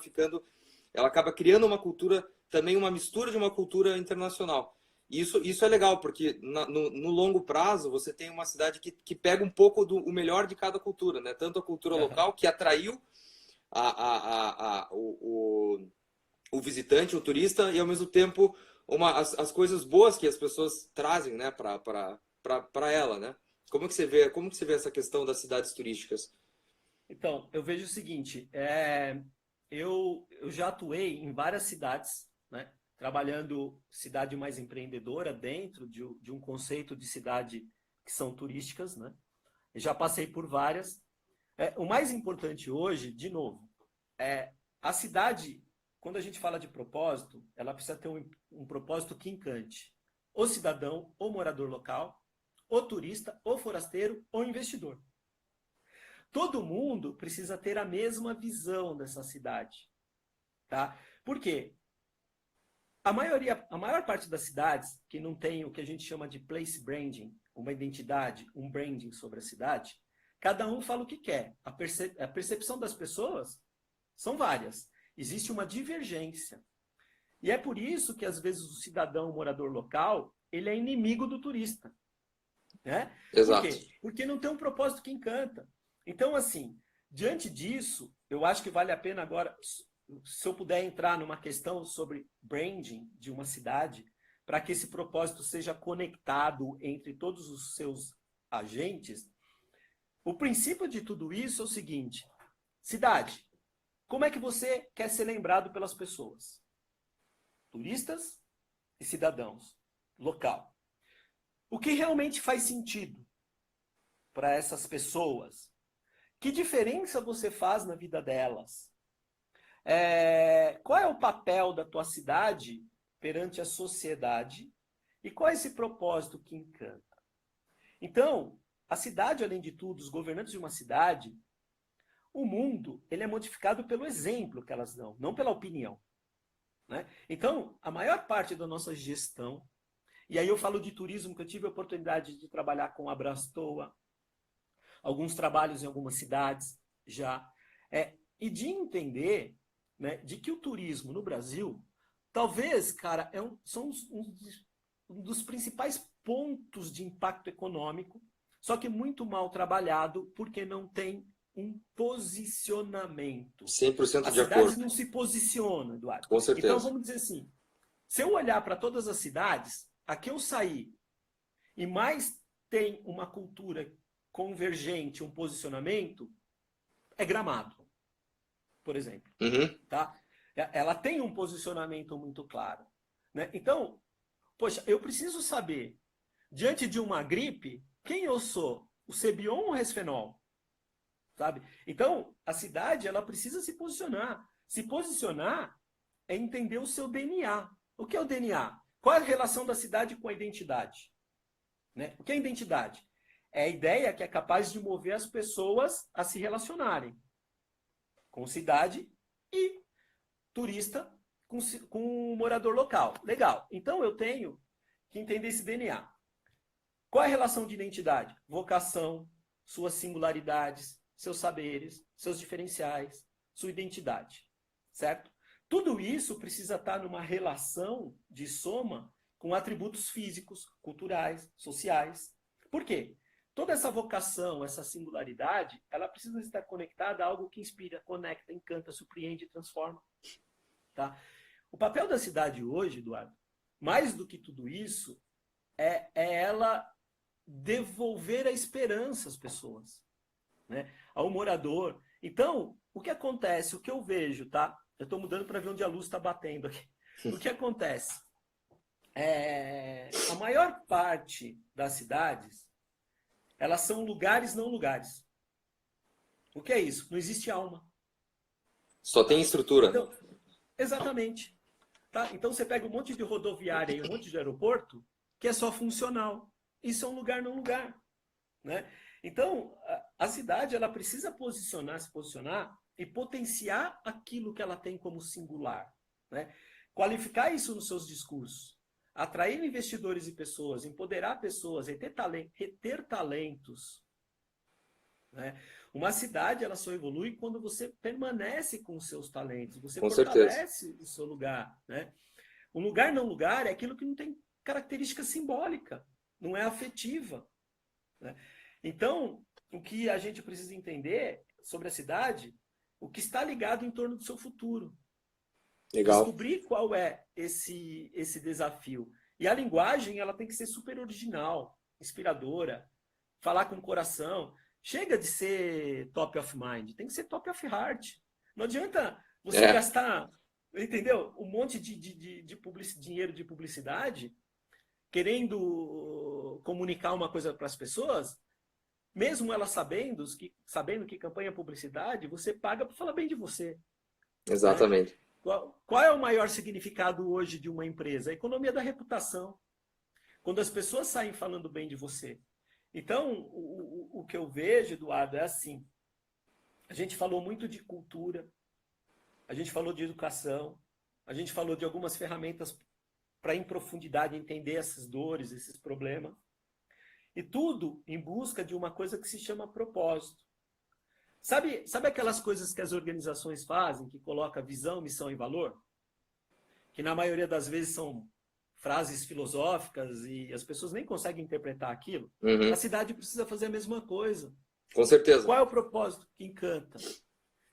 criando uma cultura, também uma mistura de uma cultura internacional. E isso é legal, porque no longo prazo você tem uma cidade que pega um pouco o melhor de cada cultura, né? Tanto a cultura local, que atraiu o visitante, o turista, e ao mesmo tempo as coisas boas que as pessoas trazem, né, para ela, né? Como que você vê essa questão das cidades turísticas? Então, eu vejo o seguinte, eu já atuei em várias cidades, né, trabalhando cidade mais empreendedora dentro de um conceito de cidade que são turísticas, né? Eu já passei por várias. O mais importante hoje, de novo, a cidade, quando a gente fala de propósito, ela precisa ter um propósito que encante o cidadão, o morador local, o turista, o forasteiro, o investidor. Todo mundo precisa ter a mesma visão dessa cidade, tá? Por quê? A maior parte das cidades que não tem o que a gente chama de place branding, uma identidade, um branding sobre a cidade, cada um fala o que quer. A percepção das pessoas são várias. Existe uma divergência. E é por isso que, às vezes, o cidadão, o morador local, ele é inimigo do turista. Né? Exato. Por quê? Porque não tem um propósito que encanta. Então, assim, diante disso, eu acho que vale a pena agora, se eu puder entrar numa questão sobre branding de uma cidade, para que esse propósito seja conectado entre todos os seus agentes, o princípio de tudo isso é o seguinte: cidade, como é que você quer ser lembrado pelas pessoas? Turistas e cidadãos. Local. O que realmente faz sentido para essas pessoas? Que diferença você faz na vida delas? Qual é o papel da tua cidade perante a sociedade? E qual é esse propósito que encanta? Então, a cidade, além de tudo, os governantes de uma cidade, o mundo ele é modificado pelo exemplo que elas dão, não pela opinião. Né? Então, a maior parte da nossa gestão, e aí eu falo de turismo, que eu tive a oportunidade de trabalhar com a Brastoa, alguns trabalhos em algumas cidades já, e de entender, né, de que o turismo no Brasil talvez, cara, um dos principais pontos de impacto econômico, só que muito mal trabalhado, porque não tem um posicionamento. 100% A de cidade acordo. não se posiciona, Eduardo. Com Então, certeza. vamos dizer assim, se eu olhar para todas as cidades, a que eu saí, e mais tem uma cultura convergente, um posicionamento, é Gramado, por exemplo. Uhum. Tá? Ela tem um posicionamento muito claro. Né? Então, poxa, eu preciso saber, diante de uma gripe, quem eu sou? O Cebion ou o Resfenol? Sabe? Então, a cidade ela precisa se posicionar. Se posicionar é entender o seu DNA. O que é o DNA? Qual é a relação da cidade com a identidade? Né? O que é identidade? É a ideia que é capaz de mover as pessoas a se relacionarem com cidade e turista com o morador local. Legal. Então eu tenho que entender esse DNA. Qual é a relação de identidade? Vocação, suas singularidades, seus saberes, seus diferenciais, sua identidade. Certo? Tudo isso precisa estar numa relação de soma com atributos físicos, culturais, sociais. Por quê? Toda essa vocação, essa singularidade, ela precisa estar conectada a algo que inspira, conecta, encanta, surpreende e transforma. Tá? O papel da cidade hoje, Eduardo, mais do que tudo isso, é ela devolver a esperança às pessoas, né? Ao morador. Então, o que acontece, o que eu vejo, tá? Eu estou mudando para ver onde a luz está batendo aqui. O que acontece? A maior parte das cidades, elas são lugares não lugares. O que é isso? Não existe alma. Só tem estrutura. Então, exatamente. Tá? Então você pega um monte de rodoviária e um monte de aeroporto que é só funcional. Isso é um lugar não lugar. Né? Então, a cidade ela precisa se posicionar e potenciar aquilo que ela tem como singular. Né? Qualificar isso nos seus discursos. Atrair investidores e pessoas, empoderar pessoas, reter talentos. Né? Uma cidade ela só evolui quando você permanece com os seus talentos, você Com certeza. fortalece o seu lugar. Né? Um lugar não lugar é aquilo que não tem característica simbólica, não é afetiva. Né? Então, o que a gente precisa entender sobre a cidade, o que está ligado em torno do seu futuro. Legal. Descobrir qual é esse desafio. E a linguagem ela tem que ser super original, inspiradora, falar com o coração. Chega de ser top of mind, tem que ser top of heart. Não adianta você gastar, entendeu? Um monte de dinheiro de publicidade querendo comunicar uma coisa para as pessoas, mesmo elas sabendo que campanha é publicidade, você paga para falar bem de você. Exatamente. Né? Qual é o maior significado hoje de uma empresa? A economia da reputação. Quando as pessoas saem falando bem de você. Então, o que eu vejo, Eduardo, é assim. A gente falou muito de cultura, a gente falou de educação, a gente falou de algumas ferramentas para, em profundidade, entender essas dores, esses problemas. E tudo em busca de uma coisa que se chama propósito. Sabe aquelas coisas que as organizações fazem, que coloca visão, missão e valor? Que na maioria das vezes são frases filosóficas e as pessoas nem conseguem interpretar aquilo. Uhum. A cidade precisa fazer a mesma coisa. Com certeza. Qual é o propósito que encanta?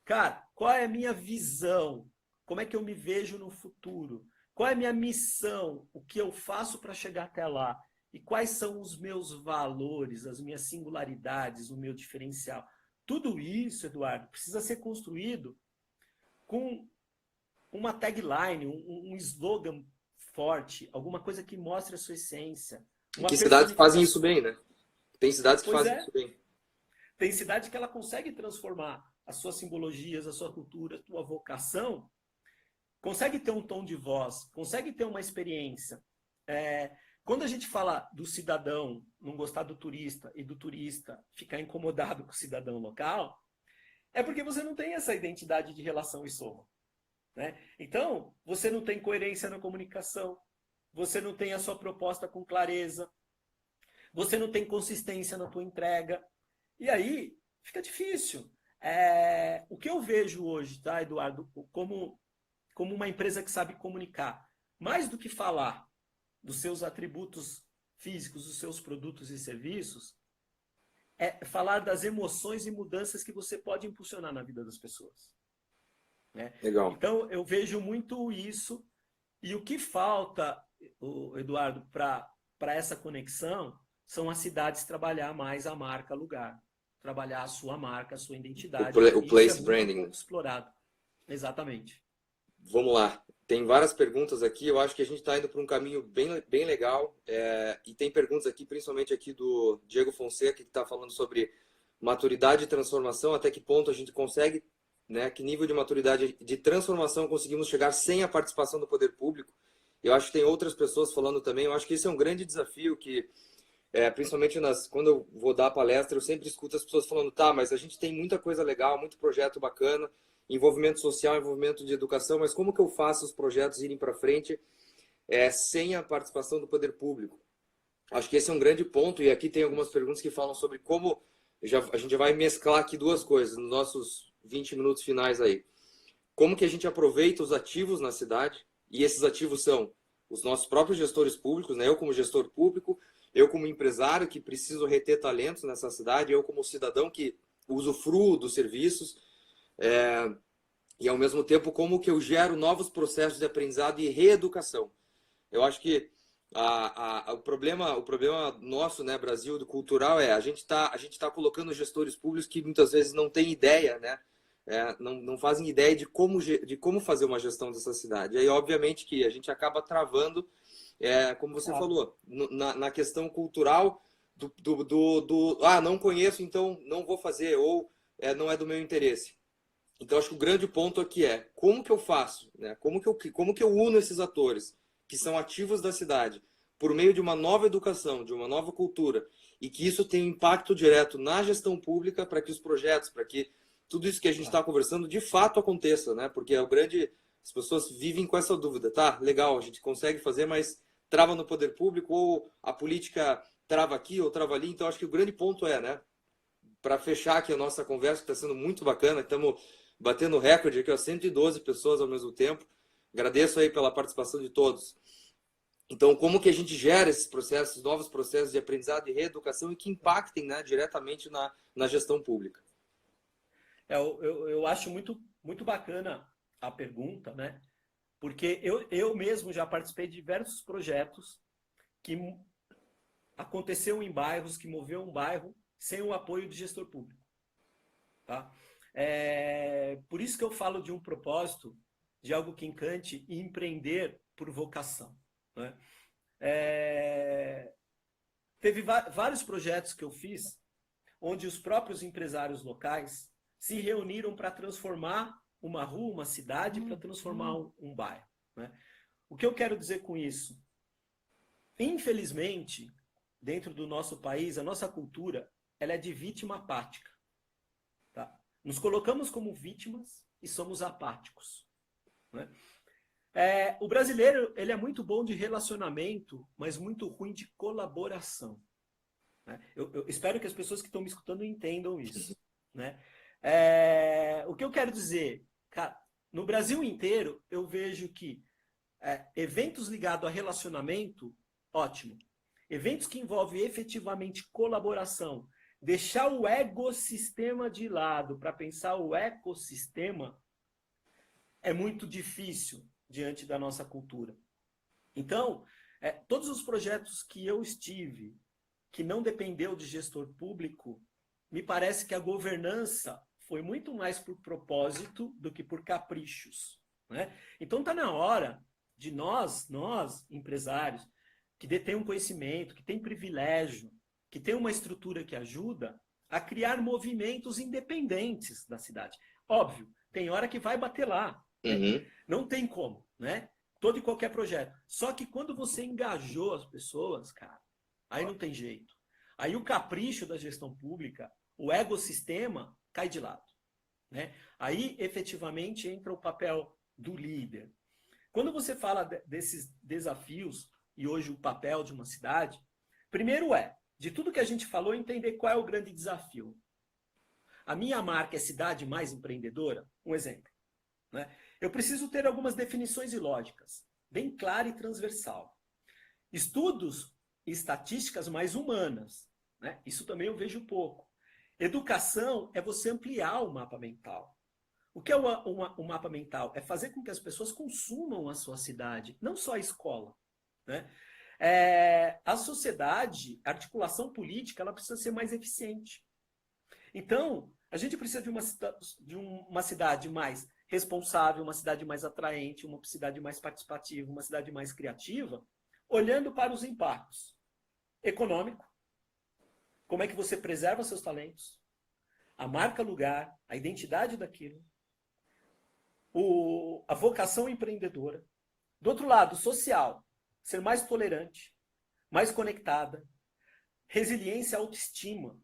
Cara, qual é a minha visão? Como é que eu me vejo no futuro? Qual é a minha missão? O que eu faço para chegar até lá? E quais são os meus valores, as minhas singularidades, o meu diferencial? Tudo isso, Eduardo, precisa ser construído com uma tagline, um slogan forte, alguma coisa que mostre a sua essência. Que cidades fazem isso bem, né? Tem cidades que fazem isso bem. Tem cidade que ela consegue transformar as suas simbologias, a sua cultura, a sua vocação, consegue ter um tom de voz, consegue ter uma experiência. Quando a gente fala do cidadão não gostar do turista e do turista ficar incomodado com o cidadão local, é porque você não tem essa identidade de relação e soma. Né? Então, você não tem coerência na comunicação, você não tem a sua proposta com clareza, você não tem consistência na tua entrega, e aí fica difícil. O que eu vejo hoje, tá, Eduardo, como uma empresa que sabe comunicar, mais do que falar dos seus atributos físicos, dos seus produtos e serviços, é falar das emoções e mudanças que você pode impulsionar na vida das pessoas. Né? Legal. Então, eu vejo muito isso. E o que falta, Eduardo, para essa conexão, são as cidades trabalhar mais a marca lugar. Trabalhar a sua marca, a sua identidade. O place isso é branding. muito pouco explorado. Exatamente. Vamos lá. Tem várias perguntas aqui. Eu acho que a gente está indo por um caminho bem legal. E tem perguntas aqui, principalmente aqui do Diego Fonseca, que está falando sobre maturidade e transformação. Até que ponto a gente consegue, né? Que nível de maturidade de transformação conseguimos chegar sem a participação do poder público? Eu acho que tem outras pessoas falando também. Eu acho que esse é um grande desafio que, principalmente quando eu vou dar palestra, eu sempre escuto as pessoas falando, tá, mas a gente tem muita coisa legal, muito projeto bacana, envolvimento social, envolvimento de educação, mas como que eu faço os projetos irem para frente sem a participação do poder público? Acho que esse é um grande ponto, e aqui tem algumas perguntas que falam sobre como a gente vai mesclar aqui duas coisas nos nossos 20 minutos finais aí. Como que a gente aproveita os ativos na cidade, e esses ativos são os nossos próprios gestores públicos, né? Eu como gestor público, eu como empresário que preciso reter talentos nessa cidade, eu como cidadão que usufruo dos serviços, e ao mesmo tempo como que eu gero novos processos de aprendizado e reeducação. Eu acho que o problema nosso, né, Brasil, do cultural a gente tá colocando gestores públicos que muitas vezes não têm ideia, né? Não fazem ideia de como fazer uma gestão dessa cidade. E aí, obviamente, que a gente acaba travando, como você falou, na questão cultural não conheço, então não vou fazer, ou não é do meu interesse. Então, acho que o grande ponto aqui como que eu faço, né? Como que eu uno esses atores que são ativos da cidade por meio de uma nova educação, de uma nova cultura, e que isso tenha impacto direto na gestão pública para que os projetos, para que tudo isso que a gente está conversando de fato aconteça, né? Porque as pessoas vivem com essa dúvida, tá? Legal, a gente consegue fazer, mas trava no poder público, ou a política trava aqui ou trava ali. Então, acho que o grande ponto né? Para fechar aqui a nossa conversa, que está sendo muito bacana, estamos batendo recorde aqui, 112 pessoas ao mesmo tempo. Agradeço aí pela participação de todos. Então, como que a gente gera esses processos, novos processos de aprendizado e reeducação e que impactem, né, diretamente na gestão pública? Eu acho muito bacana a pergunta, né? Porque eu mesmo já participei de diversos projetos que aconteceram em bairros, que moveu um bairro sem o apoio de gestor público. Tá? Por isso que eu falo de um propósito, de algo que encante e empreender por vocação. Né? Teve vários projetos que eu fiz onde os próprios empresários locais se reuniram para transformar uma rua, uma cidade, para transformar um bairro. Né? O que eu quero dizer com isso? Infelizmente, dentro do nosso país, a nossa cultura ela é de vítima apática. Tá? Nos colocamos como vítimas e somos apáticos. Né? O brasileiro ele é muito bom de relacionamento, mas muito ruim de colaboração. Né? Eu espero que as pessoas que estão me escutando entendam isso. Né? O que eu quero dizer? Cara, no Brasil inteiro, eu vejo que eventos ligados a relacionamento, ótimo. Eventos que envolvem efetivamente colaboração, deixar o ecossistema de lado para pensar o ecossistema é muito difícil diante da nossa cultura. Então, todos os projetos que eu estive, que não dependeu de gestor público, me parece que a governança foi muito mais por propósito do que por caprichos. Né? Então, está na hora de nós, empresários, que detêm um conhecimento, que têm privilégio, que têm uma estrutura que ajuda a criar movimentos independentes da cidade. Óbvio, tem hora que vai bater lá. Né? Não tem como, né? Todo e qualquer projeto. Só que quando você engajou as pessoas, cara, aí não tem jeito. Aí o capricho da gestão pública, o ecossistema, cai de lado. Né? Aí, efetivamente, entra o papel do líder. Quando você fala desses desafios, e hoje o papel de uma cidade, primeiro de tudo que a gente falou, entender qual é o grande desafio. A minha marca é cidade mais empreendedora? Um exemplo. Né? Eu preciso ter algumas definições e lógicas. bem clara e transversal. Estudos e estatísticas mais humanas, né? Isso também eu vejo pouco. Educação é você ampliar o mapa mental. O que é o mapa mental? É fazer com que as pessoas consumam a sua cidade, não só a escola, né? A sociedade, a articulação política, ela precisa ser mais eficiente. Então, a gente precisa de uma cidade mais responsável, uma cidade mais atraente, uma cidade mais participativa, uma cidade mais criativa, olhando para os impactos econômico, como é que você preserva seus talentos, a marca lugar, a identidade daquilo, a vocação empreendedora. Do outro lado, social, ser mais tolerante, mais conectada, resiliência, autoestima,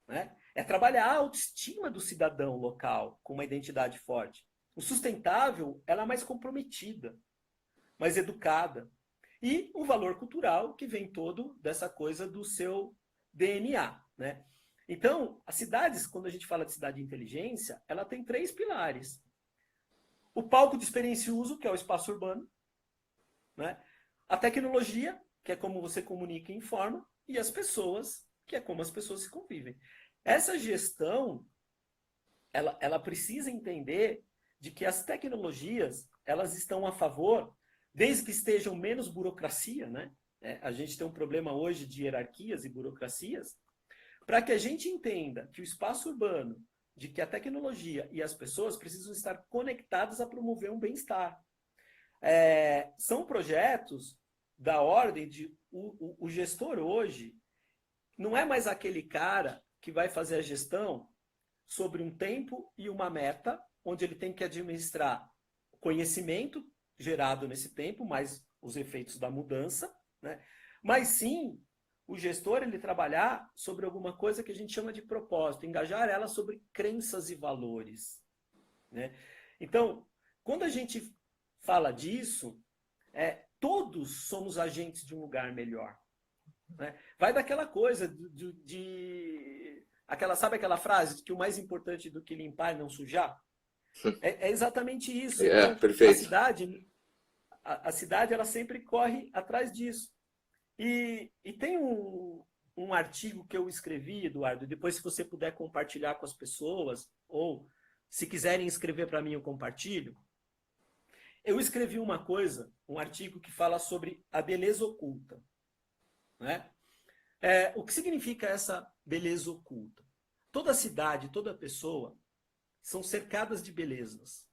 né? É trabalhar a autoestima do cidadão local com uma identidade forte. O sustentável, ela é mais comprometida, mais educada. E o valor cultural, que vem todo dessa coisa do seu DNA, né? Então, as cidades, quando a gente fala de cidade de inteligência, ela tem 3 pilares. O palco de experiência e uso, que é o espaço urbano, né? A tecnologia, que é como você comunica e informa, e as pessoas, que é como as pessoas se convivem. Essa gestão, ela precisa entender de que as tecnologias, elas estão a favor, desde que estejam menos burocracia, né? A gente tem um problema hoje de hierarquias e burocracias, para que a gente entenda que o espaço urbano, de que a tecnologia e as pessoas precisam estar conectadas a promover um bem-estar. São projetos da ordem de o gestor hoje não é mais aquele cara que vai fazer a gestão sobre um tempo e uma meta, onde ele tem que administrar conhecimento gerado nesse tempo, mais os efeitos da mudança, né? Mas sim, o gestor ele trabalhar sobre alguma coisa que a gente chama de propósito, engajar ela sobre crenças e valores, né? Então, quando a gente fala disso, todos somos agentes de um lugar melhor, né? Vai daquela coisa sabe aquela frase de que o mais importante do que limpar é não sujar? É exatamente isso. Então, Perfeito. a cidade ela sempre corre atrás disso. E tem um artigo que eu escrevi, Eduardo, depois se você puder compartilhar com as pessoas, ou se quiserem escrever para mim, eu compartilho. Eu escrevi um artigo que fala sobre a beleza oculta, né? O que significa essa beleza oculta? Toda cidade, toda pessoa são cercadas de belezas.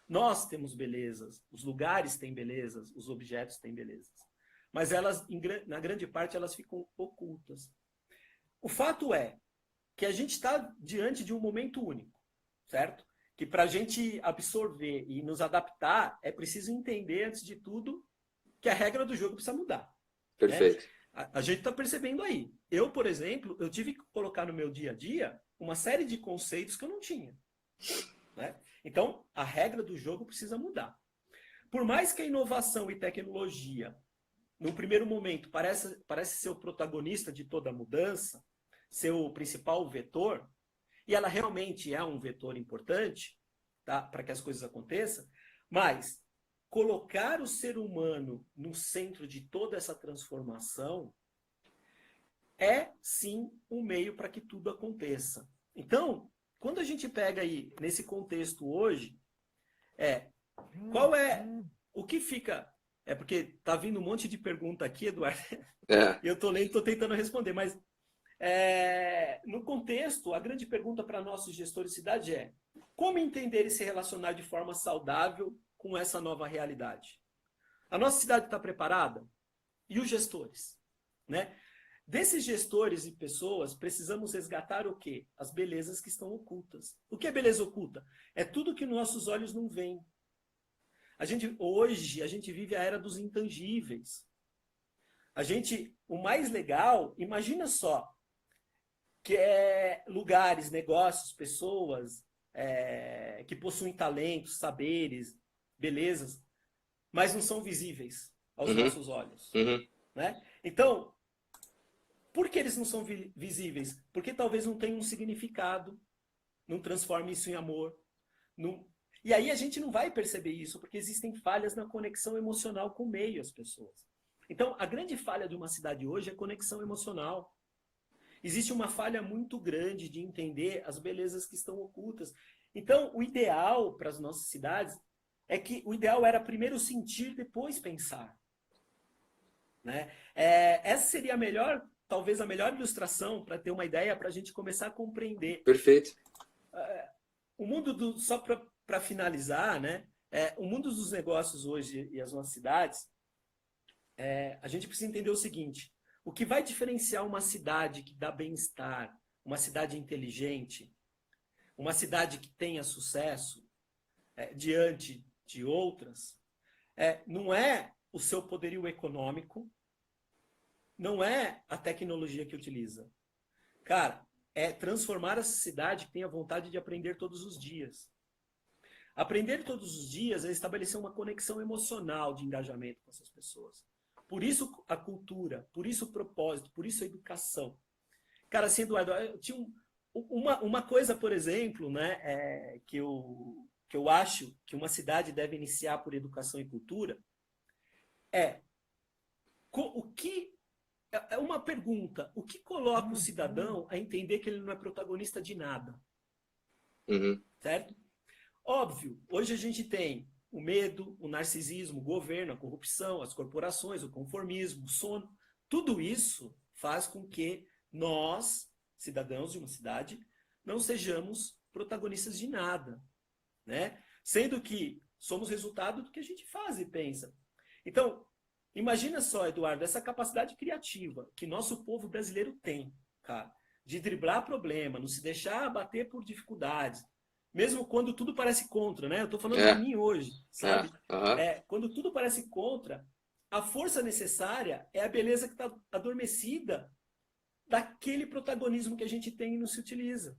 Nós temos belezas, os lugares têm belezas, os objetos têm belezas. Mas elas, na grande parte, elas ficam ocultas. O fato é que a gente está diante de um momento único, certo? Que para a gente absorver e nos adaptar, é preciso entender, antes de tudo, que a regra do jogo precisa mudar. Perfeito. Né? A gente está percebendo aí. Eu, por exemplo, eu tive que colocar no meu dia a dia uma série de conceitos que eu não tinha. Né? Então, a regra do jogo precisa mudar. Por mais que a inovação e tecnologia, no primeiro momento, parece ser o protagonista de toda a mudança, ser o principal vetor, e ela realmente é um vetor importante, tá, para que as coisas aconteçam, mas colocar o ser humano no centro de toda essa transformação é, sim, um meio para que tudo aconteça. Então, quando a gente pega aí, nesse contexto hoje, qual é o que fica... porque tá vindo um monte de pergunta aqui, Eduardo, e eu tô lendo, tô tentando responder, mas no contexto, a grande pergunta para nossos gestores de cidade é: como entender e se relacionar de forma saudável com essa nova realidade? A nossa cidade está preparada? E os gestores? Né? Desses gestores e pessoas, precisamos resgatar o quê? As belezas que estão ocultas. O que é beleza oculta? É tudo que nossos olhos não veem. Hoje, a gente vive a era dos intangíveis. O mais legal, imagina só, que é lugares, negócios, pessoas que possuem talentos, saberes, belezas, mas não são visíveis aos nossos olhos. Né? Então, por que eles não são visíveis? Porque talvez não tenham um significado, não transforme isso em amor. E aí a gente não vai perceber isso, porque existem falhas na conexão emocional com o meio, as pessoas. Então, a grande falha de uma cidade hoje é conexão emocional. Existe uma falha muito grande de entender as belezas que estão ocultas. Então, o ideal para as nossas cidades é que o ideal era primeiro sentir, depois pensar. Né? Essa seria a melhor, talvez a melhor ilustração para ter uma ideia, para a gente começar a compreender. Perfeito. O mundo só para finalizar, né? O mundo dos negócios hoje e as nossas cidades, a gente precisa entender o seguinte: o que vai diferenciar uma cidade que dá bem-estar, uma cidade inteligente, uma cidade que tenha sucesso diante de outras, não é o seu poderio econômico, não é a tecnologia que utiliza. Cara, é transformar essa cidade que tenha vontade de aprender todos os dias. Aprender todos os dias é estabelecer uma conexão emocional de engajamento com essas pessoas. Por isso a cultura, por isso o propósito, por isso a educação. Cara, assim, Eduardo, eu tinha uma coisa, por exemplo, né, que eu acho que uma cidade deve iniciar por educação e cultura, é uma pergunta: o que coloca o cidadão a entender que ele não é protagonista de nada? Uhum. Certo? Óbvio, hoje a gente tem o medo, o narcisismo, o governo, a corrupção, as corporações, o conformismo, o sono. Tudo isso faz com que nós, cidadãos de uma cidade, não sejamos protagonistas de nada, né? Sendo que somos resultado do que a gente faz e pensa. Então, imagina só, Eduardo, essa capacidade criativa que nosso povo brasileiro tem, cara, de driblar problema, não se deixar abater por dificuldades, mesmo quando tudo parece contra, né? Eu estou falando de mim hoje, sabe? Quando tudo parece contra, a força necessária é a beleza que está adormecida daquele protagonismo que a gente tem e não se utiliza.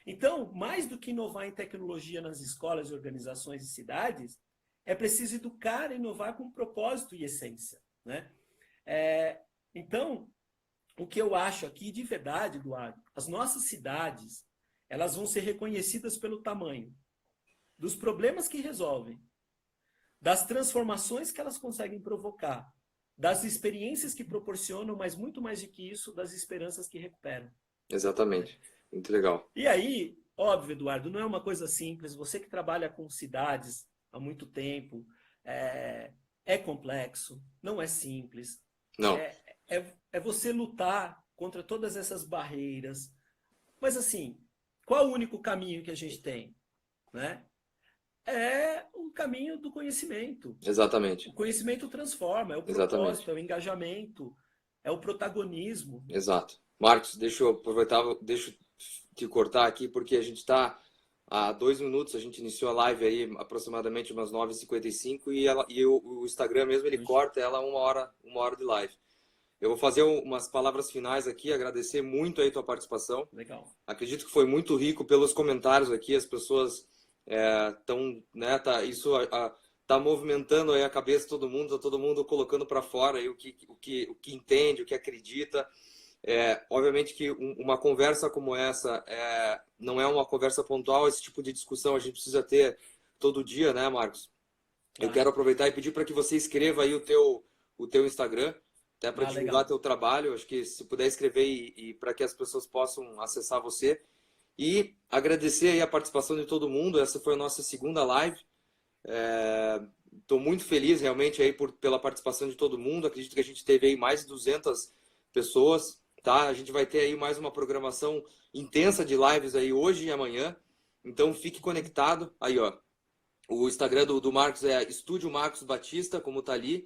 Então, mais do que inovar em tecnologia nas escolas, organizações e cidades, é preciso educar e inovar com propósito e essência, né? Então, o que eu acho aqui, de verdade, Eduardo, as nossas cidades, elas vão ser reconhecidas pelo tamanho dos problemas que resolvem, das transformações que elas conseguem provocar, das experiências que proporcionam, mas muito mais do que isso, das esperanças que recuperam. Exatamente. Muito legal. E aí, óbvio, Eduardo, não é uma coisa simples. Você que trabalha com cidades há muito tempo, é complexo, não é simples. Não. É você lutar contra todas essas barreiras. Mas assim, qual o único caminho que a gente tem? Né? É o caminho do conhecimento. Exatamente. O conhecimento transforma, é o propósito, é o engajamento, é o protagonismo. Exato. Marcos, deixa eu aproveitar, deixa eu te cortar aqui, porque a gente está há 2 minutos, a gente iniciou a live aí aproximadamente umas 9h55 e o Instagram mesmo, ele corta ela 1 hora de live. Eu vou fazer umas palavras finais aqui, agradecer muito aí a tua participação. Legal. Acredito que foi muito rico pelos comentários aqui, as pessoas estão, né, isso tá movimentando aí a cabeça de todo mundo, tá todo mundo colocando para fora aí o que entende, o que acredita. Obviamente que uma conversa como essa não é uma conversa pontual, esse tipo de discussão a gente precisa ter todo dia, né, Marcos? Eu quero aproveitar e pedir para que você escreva aí o teu Instagram, até para divulgar teu trabalho. Acho que se puder escrever e para que as pessoas possam acessar você. E agradecer aí a participação de todo mundo. Essa foi a nossa segunda live. Estou muito feliz realmente aí pela participação de todo mundo. Acredito que a gente teve aí mais de 200 pessoas. Tá? A gente vai ter aí mais uma programação intensa de lives aí hoje e amanhã. Então fique conectado. Aí, ó. O Instagram do Marcos é Estúdio Marcos Batista, como tá ali.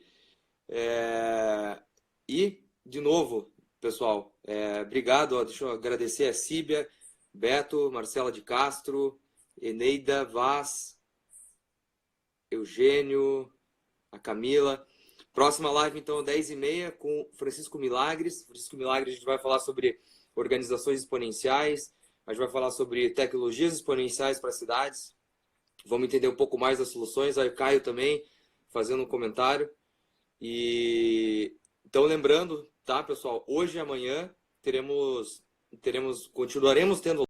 E, de novo, pessoal, obrigado. Ó, deixa eu agradecer a Síbia, Beto, Marcela de Castro, Eneida Vaz, Eugênio, a Camila. Próxima live, então, 10h30 com Francisco Milagres. Francisco Milagres, a gente vai falar sobre organizações exponenciais, a gente vai falar sobre tecnologias exponenciais para cidades. Vamos entender um pouco mais das soluções. Aí o Caio também fazendo um comentário. Então, lembrando, tá, pessoal? Hoje e amanhã continuaremos tendo